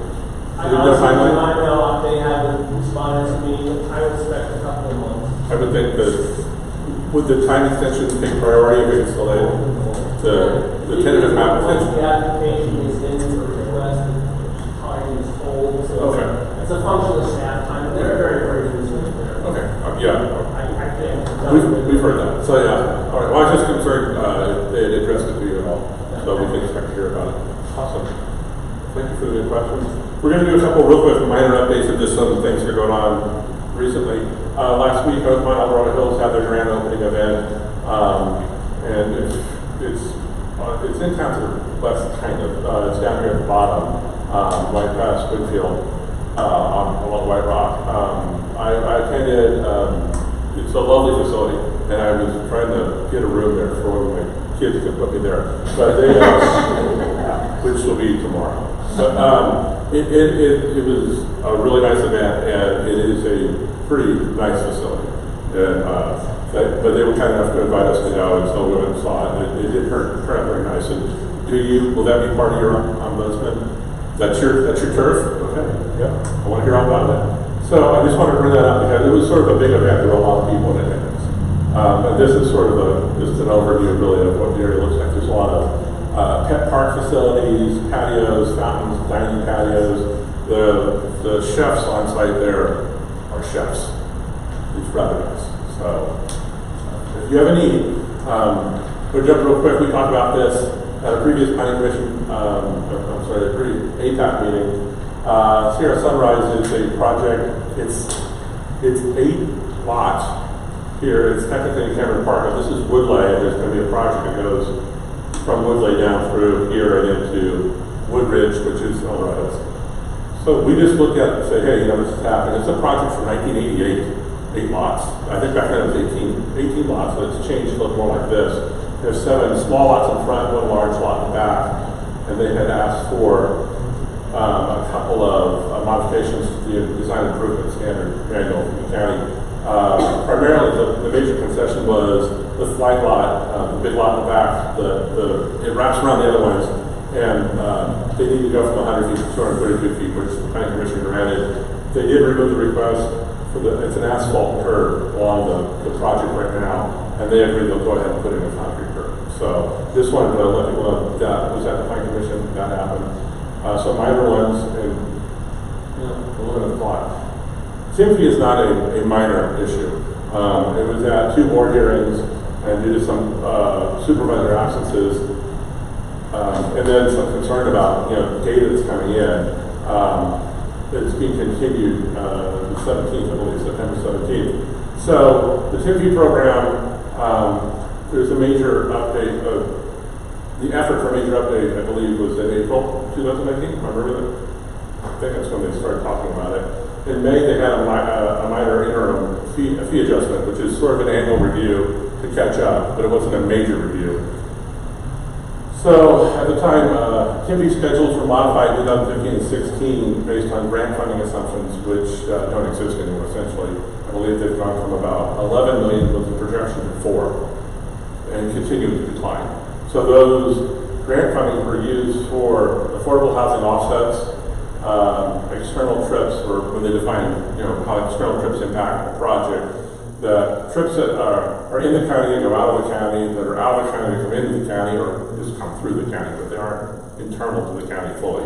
I honestly do not know. They haven't responded to me. I would expect a couple of months. I would think that, would the time extension take priority if it's delayed? The tentative map Once extension? the application is in for request, time is old, so Okay. it's a function of staff time. They're very, very busy there. Okay, yeah. I can't. We've heard that. So yeah, all right. Well, I was just concerned if they had addressed it to you at all, so we can expect to hear about it. Awesome. Thank you for the good questions. We're going to do a couple real quick minor updates of just some things that are going on recently. Last week, Oakmont Dorado Hills had their grand opening event, and it's in town to the west, kind of. It's down here at the bottom, right past Woodfield, along White Rock. I attended. It's a lovely facility, and I was trying to get a room there for one of my kids to put me there, but they, which will be tomorrow. But it was a really nice event, and it is a pretty nice facility. And, but they were kind enough to invite us to go, and so we went and saw it. And it did turn out very nice. And will that be part of your ombudsman? That's your turf? Okay. Yeah. I want to hear all about that. So I just wanted to bring that up because it was sort of a big event. There were a lot of people in attendance. And this is sort of just an overview really of what the area looks like. There's a lot of pet park facilities, patios, fountains, dining patios. The chefs on site there are chefs. It's rather nice. So if you have any, we'll jump real quick. We talked about this at a previous planning commission, a APAC meeting. Sierra Sunrise is a project. It's 8 lots here. It's technically in Cameron Park, but this is Woodley, and there's going to be a project that goes from Woodley down through here and into Woodridge, which is Dorado. So we just looked at it and said, hey, this is happening. It's a project from 1988, 8 lots. I think back then it was 18 lots, but it's changed to look more like this. There's 7 small lots in front, 1 large lot in the back, and they had asked for a couple of modifications to the design improvement standard manual from the county. Primarily, the major concession was the flag lot, the big lot in the back. It wraps around the other ones, and they need to go from 100 feet to 232 feet, which the planning commission granted. They did remove the request for it's an asphalt curb along the project right now, and they agreed they'll go ahead and put in a concrete curb. So just wanted to let people know that was at the planning commission. That happened. So minor ones, and we're looking at the clock. Timothy is not a minor issue. It was at 2 board hearings, and due to some supervisor absences, and then some concern about data that's coming in. It's being continued the 17th, I believe, September 17th. So the Timothy program, there's a major update of the effort for a major update, I believe, was in April 2019. Remember that? I think that's when they started talking about it. In May, they had a minor interim fee adjustment, which is sort of an annual review to catch up, but it wasn't a major review. So at the time, Timothy's schedules were modified in 2015 and 16 based on grant funding assumptions, which don't exist anymore, essentially. I believe they've gone from about 11 million with the projection to 4 and continue to decline. So those grant funding were used for affordable housing offsets, external trips, or when they define how external trips impact the project. The trips that are in the county and go out of the county, that are out of the county, come into the county, or just come through the county, but they aren't internal to the county fully.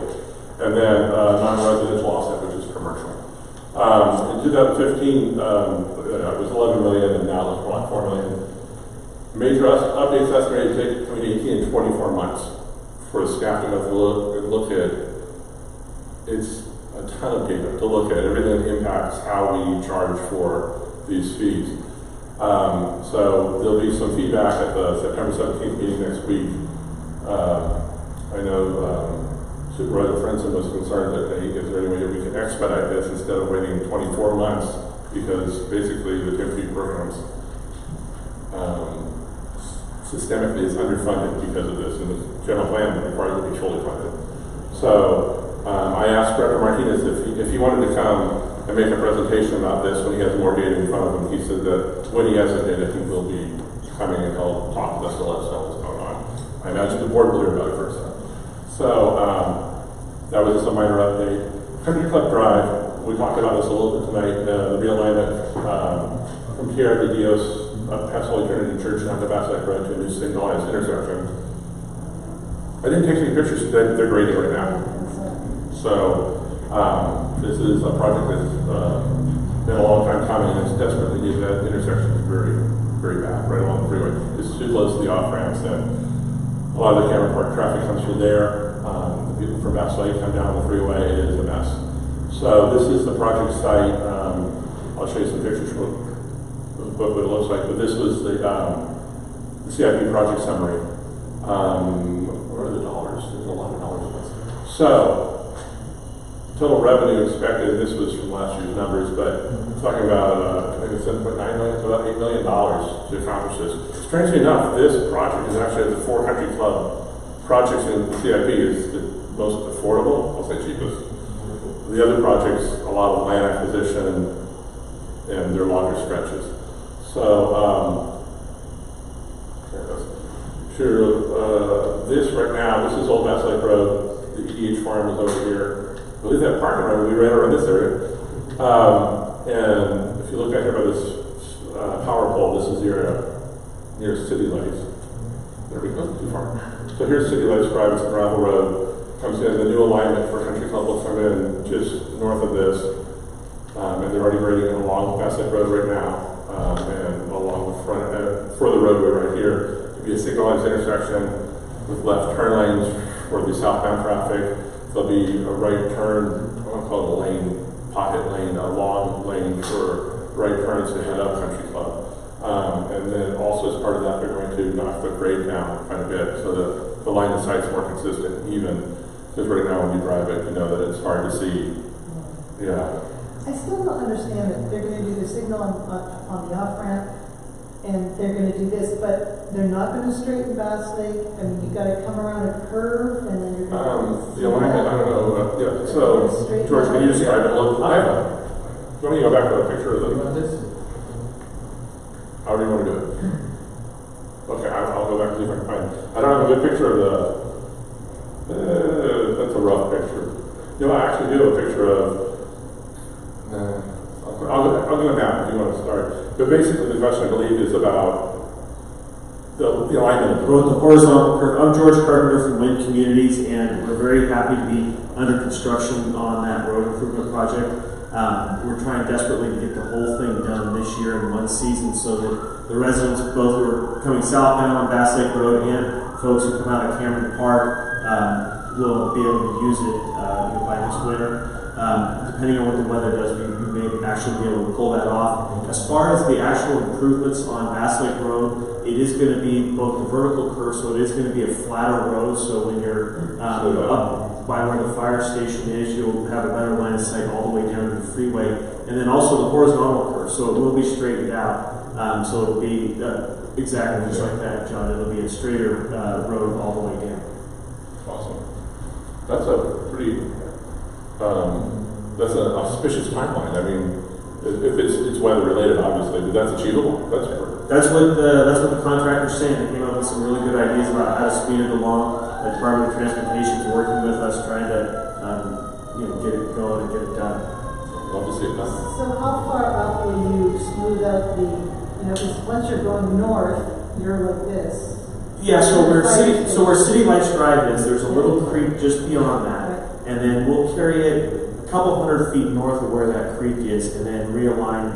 And then non-residential offset, which is commercial. In 2015, it was 11 million, and now it's more like 4 million. Major updates estimated to take between 18 and 24 months for the staff to go through and look at. It's a ton of data to look at. Everything that impacts how we charge for these fees. So there'll be some feedback at the September 17th meeting next week. I know Supervisor Frenson was concerned that, hey, is there any way that we can expedite this instead of waiting 24 months, because basically the TIP programs systemically is underfunded because of this, and the general plan requires it to be fully funded. So I asked Director Martinez if he wanted to come and make a presentation about this when he has more data in front of him. He said that when he has the data, he will be coming and he'll talk to us to let us know what's going on. I imagine the board will hear about it first. So that was just a minor update. Country Club Drive, we talked about this a little bit tonight, the realignment from here at the Dios past Holy Trinity Church down to Bass Lake Road to a new signalized intersection. I didn't take any pictures today, but they're grading right now. So this is a project that's been a long time coming, and it's desperately needed. That intersection is very, very bad, right along the freeway. It's too close to the off-ramps, and a lot of the camera park traffic comes through there. The people from Bass Lake come down the freeway. It is a mess. So this is the project site. I'll show you some pictures of what it looks like. But this was the CIP project summary. Where are the dollars? There's a lot of dollars. So total revenue expected. This was from last year's numbers, but talking about I think it's $7.9 million to about $8 million to accomplish this. Strangely enough, this project is actually the 4 country club projects in CIP is the most affordable. I'll say cheapest. The other projects, a lot of land acquisition and they're longer stretches. So, this right now, this is Old Bass Lake Road. The EDH farm is over here. I believe that parking lot, we ran around this area. And if you look out here by this power pole, this is the area near City Lights. There we go, too far. So here's City Lights Drive, it's a gravel road. Comes in, the new alignment for Country Club will come in just north of this. And they're already grading along Bass Lake Road right now. And along the front, for the roadway right here. It'll be a signalized intersection with left turn lanes for the southbound traffic. There'll be a right turn, I want to call it a lane, pocket lane, a long lane for right turns to head up Country Club. And then also as part of that, they're going to knock the grade down quite a bit so that the line of sight's more consistent and even. Because right now when you drive it, you know that it's hard to see. Yeah. I still don't understand that they're gonna do the signal on the off-ramp, and they're gonna do this, but they're not gonna straighten Bass Lake. I mean, you gotta come around a curve, and then you're gonna... The alignment, I don't know, yeah, so, George, can you describe it? Look, do you want me to go back to the picture of the... How do you want to do it? Okay, I'll go back and see if I can find it. I don't have a good picture of the... that's a rough picture. You know, I actually do have a picture of... I'll do it now if you want to start. But basically the question, I believe, is about the alignment. The horizontal curve. I'm George Carpenter from Wind Communities, and we're very happy to be under construction on that road improvement project. We're trying desperately to get the whole thing done this year in one season so that the residents, both who are coming southbound on Bass Lake Road and folks who come out of Cameron Park, will be able to use it by this winter. Depending on what the weather does, we may actually be able to pull that off. As far as the actual improvements on Bass Lake Road, it is going to be both the vertical curve, so it is going to be a flatter road. So when you're up by where the fire station is, you'll have a better line of sight all the way down to the freeway. And then also the horizontal curve, so it will be straightened out. So it'll be exactly just like that, John. It'll be a straighter road all the way down. Awesome. That's a pretty... that's an auspicious timeline. I mean, if it's weather related, obviously, but that's achievable. That's what the contractor's saying. They came up with some really good ideas about how to speed it along. The Department of Transportation is working with us, trying to get it going and get it done. Love to see it done. So how far up will you smooth out the, because once you're going north, you're like this. Yeah, so where City Lights Drive is, there's a little creek just beyond that, and then we'll carry it a couple hundred feet north of where that creek is, and then realign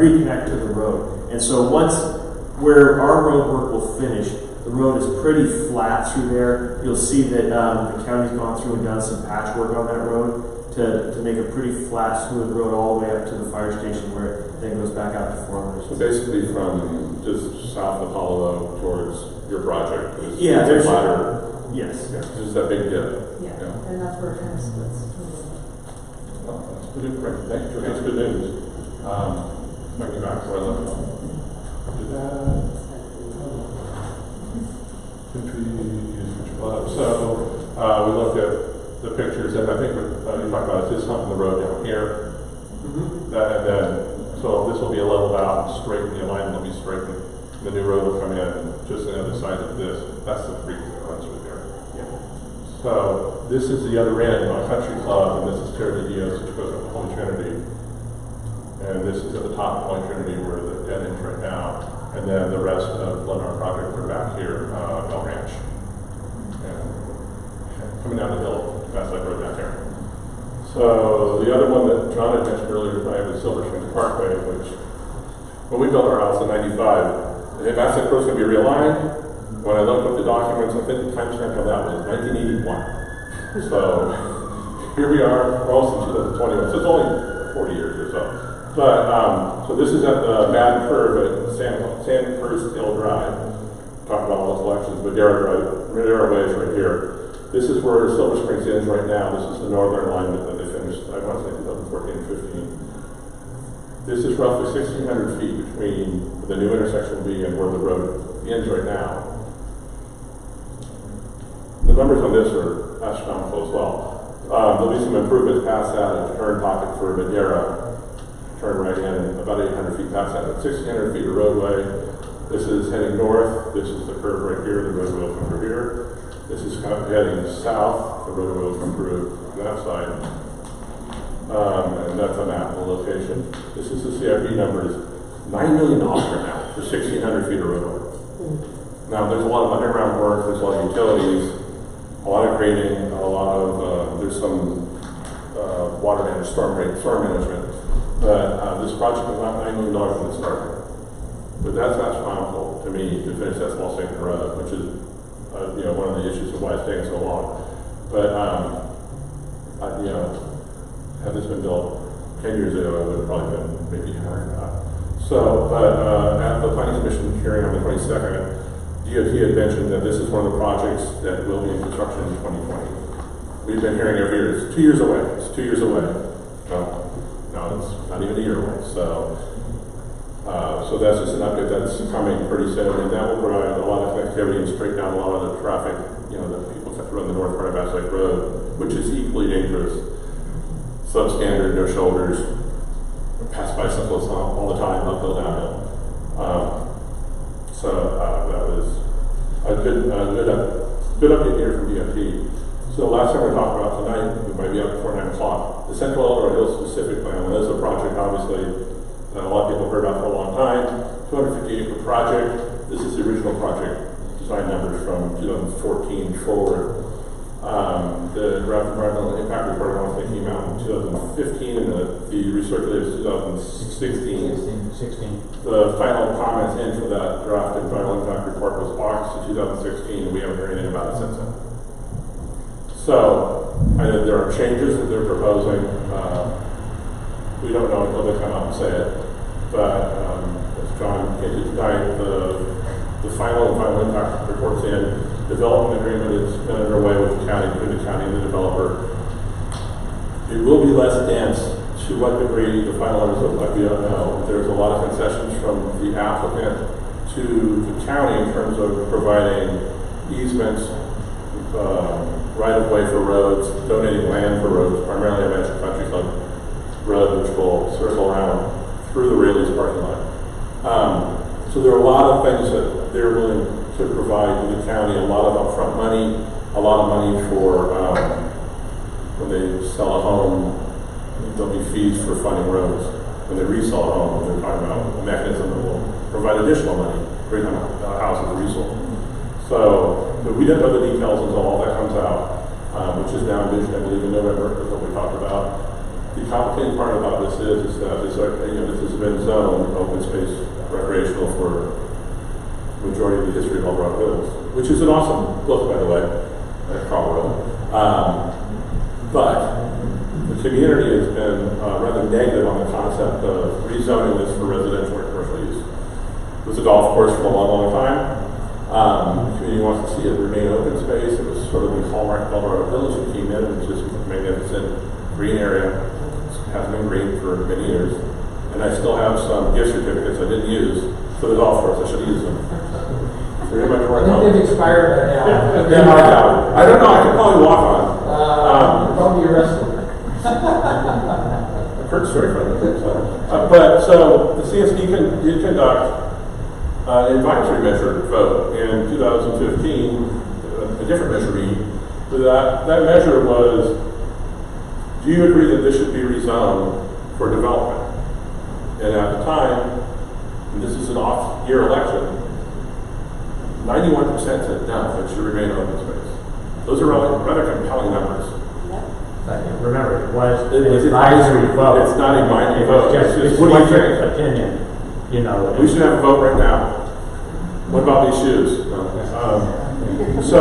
reconnect to the road. And so once where our road work will finish, the road is pretty flat through there. You'll see that the county's gone through and done some patchwork on that road to make a pretty flat, smooth road all the way up to the fire station where it then goes back out to Foreman. So basically from just south of Apollo towards your project. Yeah, there's flatter. Yes. Yeah, just that big dip. Yeah, and that's where it kind of splits. Well, that's pretty great. Thank you. That's good news. Might be back where I left off. So we looked at the pictures, and I think what you talked about is this hump in the road down here. That, and then, so this will be a leveled out and straightened, the alignment will be straightened. The new road will come in just on the other side of this. That's the creek that runs through there. So this is the other end, my country club, and this is Terra de Dios, which goes up to Holy Trinity. And this is at the top of Holy Trinity where the dead ends right now. And then the rest of Lennar project are back here, Bell Ranch. And coming down the hill, that's like road back there. So the other one that John had mentioned earlier tonight was Silver Springs Parkway, which when we built our house in '95, the Asset Road's going to be realigned. When I looked up the documents, I think the time stamp on that was 1981. So here we are, almost in 2021. So it's only 40 years or so. But so this is at the Madden Curve at Sandhurst Hill Drive. Talk about all those elections, but Dorado Way is right here. This is where Silver Springs ends right now. This is the northern alignment that they finished, I want to say 2014 and 15. This is roughly 1,600 feet between the new intersection will be and where the road ends right now. The numbers on this are astronomical as well. There'll be some improvements past that at turn pocket for Madeira. Turn right in about 800 feet past that. 1,600 feet of roadway. This is heading north. This is the curve right here. The roadway will come through here. This is kind of heading south. The roadway will come through on that side. And that's a map of the location. This is the CIP numbers. $9 million right now for 1,600 feet of roadway. Now there's a lot of underground work. There's a lot of utilities. A lot of grading, a lot of, there's some water management, storm management. But this project was not $9 million when it started. But that's astronomical to me to finish that small segment road, which is one of the issues of why it's taking so long. But had this been built 10 years ago, it would have probably been maybe higher than that. So, but at the Planning Commission hearing on the 22nd, DOT had mentioned that this is one of the projects that will be in construction in 2020. We've been hearing every year, it's 2 years away, it's 2 years away. No, it's not even a year away. So that's just an update that's coming pretty soon, and that will provide a lot of connectivity and straighten out a lot of the traffic, that people have to run the north part of Bass Lake Road, which is equally dangerous. Substandard, no shoulders, pass bicycles all the time, uphill, downhill. That was a good update here from DOT. So last time we talked about tonight, we might be up before 9 o'clock. The Central Eldorado Hill specific plan, and this is a project obviously that a lot of people have heard about for a long time. 250-acre project. This is the original project design numbers from 2014 forward. The draft environmental impact report, I want to say, came out in 2015, and the recirculated is 2016. 16. The final comments in for that draft environmental impact report was August of 2016, and we haven't heard anything about it since then. So, there are changes that they're proposing. We don't know until they come out and say it. But as John hinted tonight, the final impact report's in. Development agreement has been underway with the county, between the county and the developer. It will be less dense. To what degree the final numbers look like, we don't know. There's a lot of concessions from the applicant to the county in terms of providing easements, right-of-way for roads, donating land for roads. Primarily, I mentioned Country Club Road, which will circle around through the Rayleigh's parking lot. So there are a lot of things that they're willing to provide to the county, a lot of upfront money, a lot of money for when they sell a home, there'll be fees for funding roads. When they resell a home, they're talking about a mechanism that will provide additional money, bring them a house as a resale. So we don't know the details until all that comes out, which is now envisioned, I believe, in November, is what we talked about. The complicated part about this is that this has been zoned open space recreational for the majority of the history of Dorado Hills, which is an awesome book, by the way, at Colorado. But the community has been rather negative on the concept of rezoning this for residential or commercial use. It was a golf course for a long, long time. The community wants to see it remain open space. It was sort of the hallmark of Dorado Hills. It came in and it's just a magnificent green area. It hasn't been green for many years. And I still have some gift certificates I didn't use for the golf course. I should use them. Very much worth it. They've expired right now. I don't know. I could probably walk on. be arrested. I've heard story from it. So the CSD did conduct an advisory measure vote in 2015, a different measure meeting. That measure was, do you agree that this should be rezoned for development? And at the time, and this is an off-year election, 91% said no, it should remain open space. Those are rather compelling numbers. Remember, it was an It's advisory vote. It's not a binding It was vote. just, It's it's what do you what's your think? opinion, you know. We should have a vote right now. What about these shoes? It's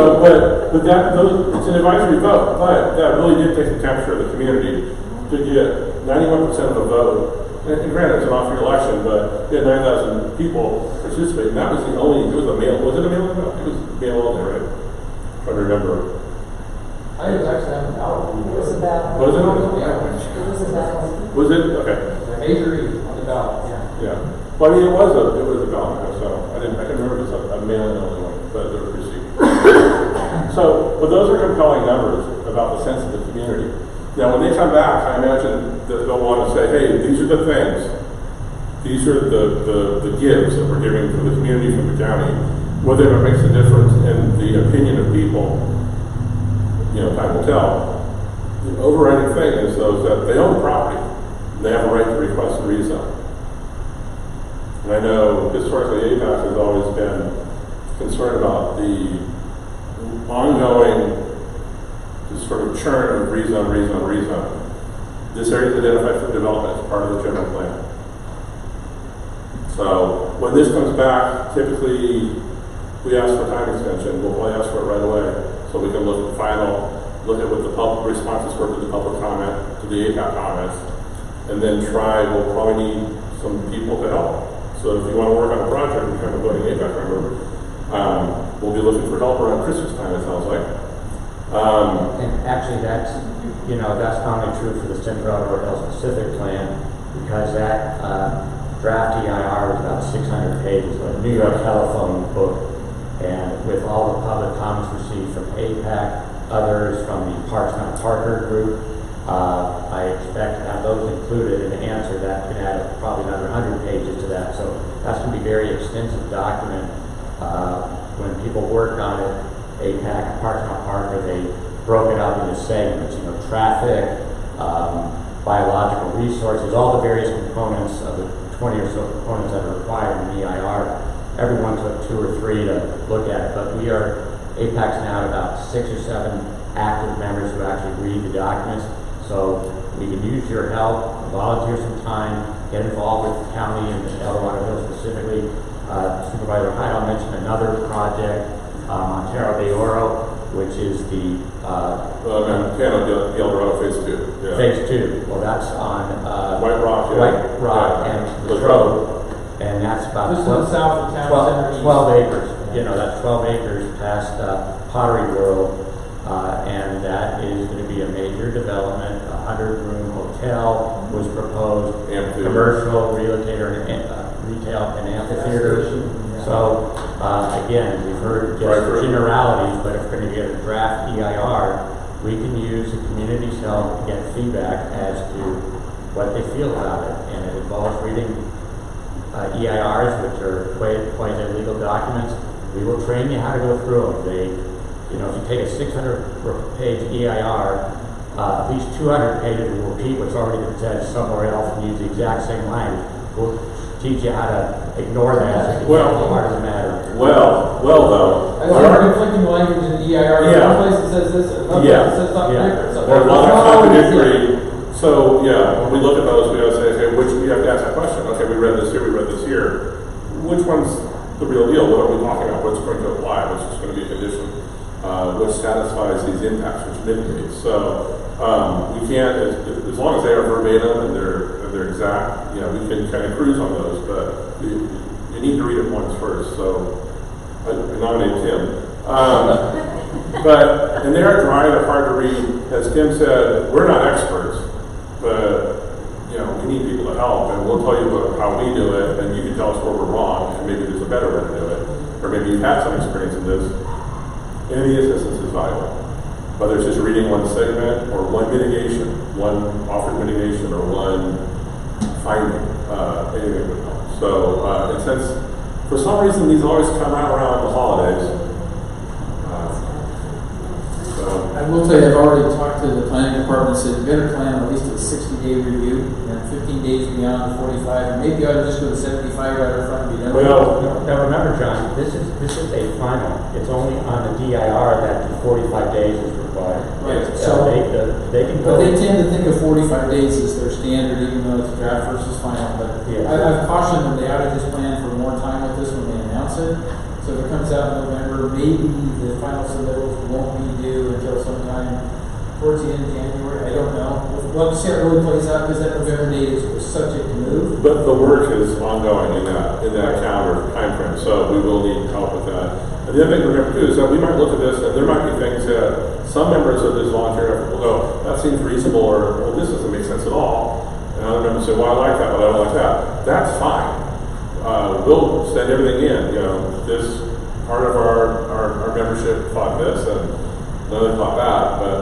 an advisory vote, but that really did take the temperature of the community to get 91% of the vote. And granted, it's an off-year election, but you had 9,000 people participate. And that was the only, it was a mail, was it a mail vote? It was mail only, right? I'm trying to remember. I think it was actually on the ballot. It was a ballot. Was it? Yeah. It was a ballot. Was it? Okay. The major on the ballot, yeah. Yeah. Well, I mean, it was a ballot, so I can remember it was a mail-in only one, but there was receipt. So, but those are compelling numbers about the sense of the community. Now, when they come back, I imagine that they'll want to say, hey, these are the things, these are the gifts that we're giving from the community, from the county. Whether it makes a difference in the opinion of people, time will tell. The overriding thing is those that they own the property, and they have a right to request a rezone. And I know historically APAC has always been concerned about the ongoing sort of churn of rezone. This area is identified for development as part of the general plan. So when this comes back, typically we ask for time extension. We'll probably ask for it right away so we can look at look at what the public responses were to the public comment, to the APAC comments, and then we'll probably need some people to help. So if you want to work on a project and become a voting APAC member, we'll be looking for help around Christmas time, it sounds like. And actually, that's not only true for the Central Dorado Pacific Plan, because that draft EIR was about 600 pages, a New York telephone book, and with all the public comments received from APAC, others from the Parks Not Parker group, I expect to have those included and answer that could add probably another 100 pages to that. So that's going to be a very extensive document. When people worked on it, APAC, Parks Not Parker, they broke it up into segments, traffic, biological resources, all the various components of the 20 or so components that are required in the EIR. Everyone took 2 or 3 to look at it, but APAC's now at about 6 or 7 active members who actually read the documents. So we can use your help, volunteer some time, get involved with the county and El Dorado Hills specifically. Supervisor Hyde mentioned another project, Montero de Oro, which is the Montano de El Dorado Phase 2. Yeah. Phase 2. Well, that's on White Rock, White Rock and Latrobe, and that's about This is the south of town center. 12 acres. That's 12 acres past Pottery World, and that is going to be a major development. A 100-room hotel was proposed, commercial, retail, and amphitheater. So, again, we've heard just generalities, but if we're going to get a draft EIR, we can use the community's help to get feedback as to what they feel about it. And it involves reading EIRs, which are quasi-legal documents. We will train you how to go through them. If you take a 600-page EIR, at least 200 pages will repeat what's already been said somewhere else and use the exact same language. We'll teach you how to ignore that as part of the matter. Well, though. I was conflicting language in the EIR. Yeah. One place it says this, another place it says something different. So There's a lot of contradictory. So, when we look at those, we gotta say, okay, we have to ask that question. Okay, we read this here. Which one's the real deal? What are we talking about? What's going to apply? What's just going to be a condition? Which satisfies these impacts, which mitigates. So, we can't, as long as they are verbatim and they're exact, we can kind of cruise on those, but you need to read it once first. So, I nominate Tim. And they're dry, they're hard to read. As Tim said, we're not experts, but we need people to help, and we'll tell you how we do it, and you can tell us where we're wrong, and maybe there's a better way to do it, or maybe you've had some experience in this. Any assistance is valuable. whether it's just reading one segment or one mitigation, one offered mitigation or one finding, anything would help. So, and since for some reason these always come out around the holidays, I will tell you, I've already talked to the planning department, said you better plan at least a 60-day review, and 15 days beyond the 45, and maybe you ought to just go to 75 right in front of you. Now remember, John, this is a final. It's only on the DIR that the 45 days is required. Right. So they can go. But they tend to think of 45 days as their standard, even though it's draft versus final. But Yeah. I've cautioned them, they ought to just plan for more time with this when they announce it. So if it comes out in November, maybe the final submittals won't be due until sometime towards the end of January. I don't know. We'll see how it really plays out, because that November date is subject to move. but the work is ongoing in that calendar timeframe, so we will need help with that. And the other thing to remember too is that we might look at this, and there might be things that some members of this volunteer effort will go, that seems reasonable, or well, this doesn't make sense at all. And other members say, well, I like that, but I don't like that. That's fine. We'll send everything in. You know, this part of our membership thought this, and another thought that. But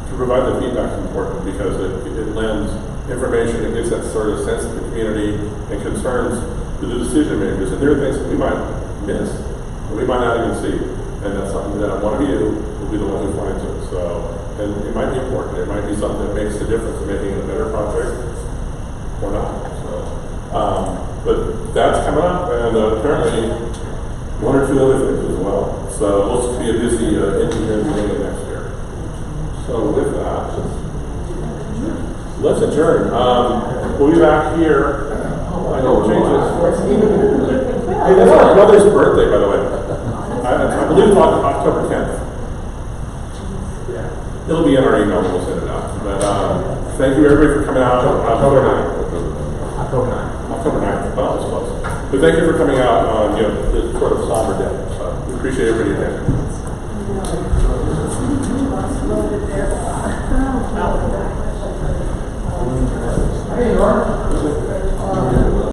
to provide the feedback is important, because it lends information, it gives that sort of sense to the community and concerns to the decision makers. And there are things that we might miss, that we might not even see. And that's something that one of you will be the one who finds it. So, and it might be important. It might be something that makes the difference in making it a better project or not. So, but that's coming up, and apparently one or two other things as well. So it looks to be a busy engineering meeting next year. So with that, let's adjourn. We'll be back here. I know changes. Hey, that's my brother's birthday, by the way. I believe it's October 10th. Yeah. It'll be in our email when we'll send it out. But thank you everybody for coming out. October 9th. October 9th. October 9th. Well, that's close. But thank you for coming out on this sort of somber day. So we appreciate everybody attending. Hey, Laura.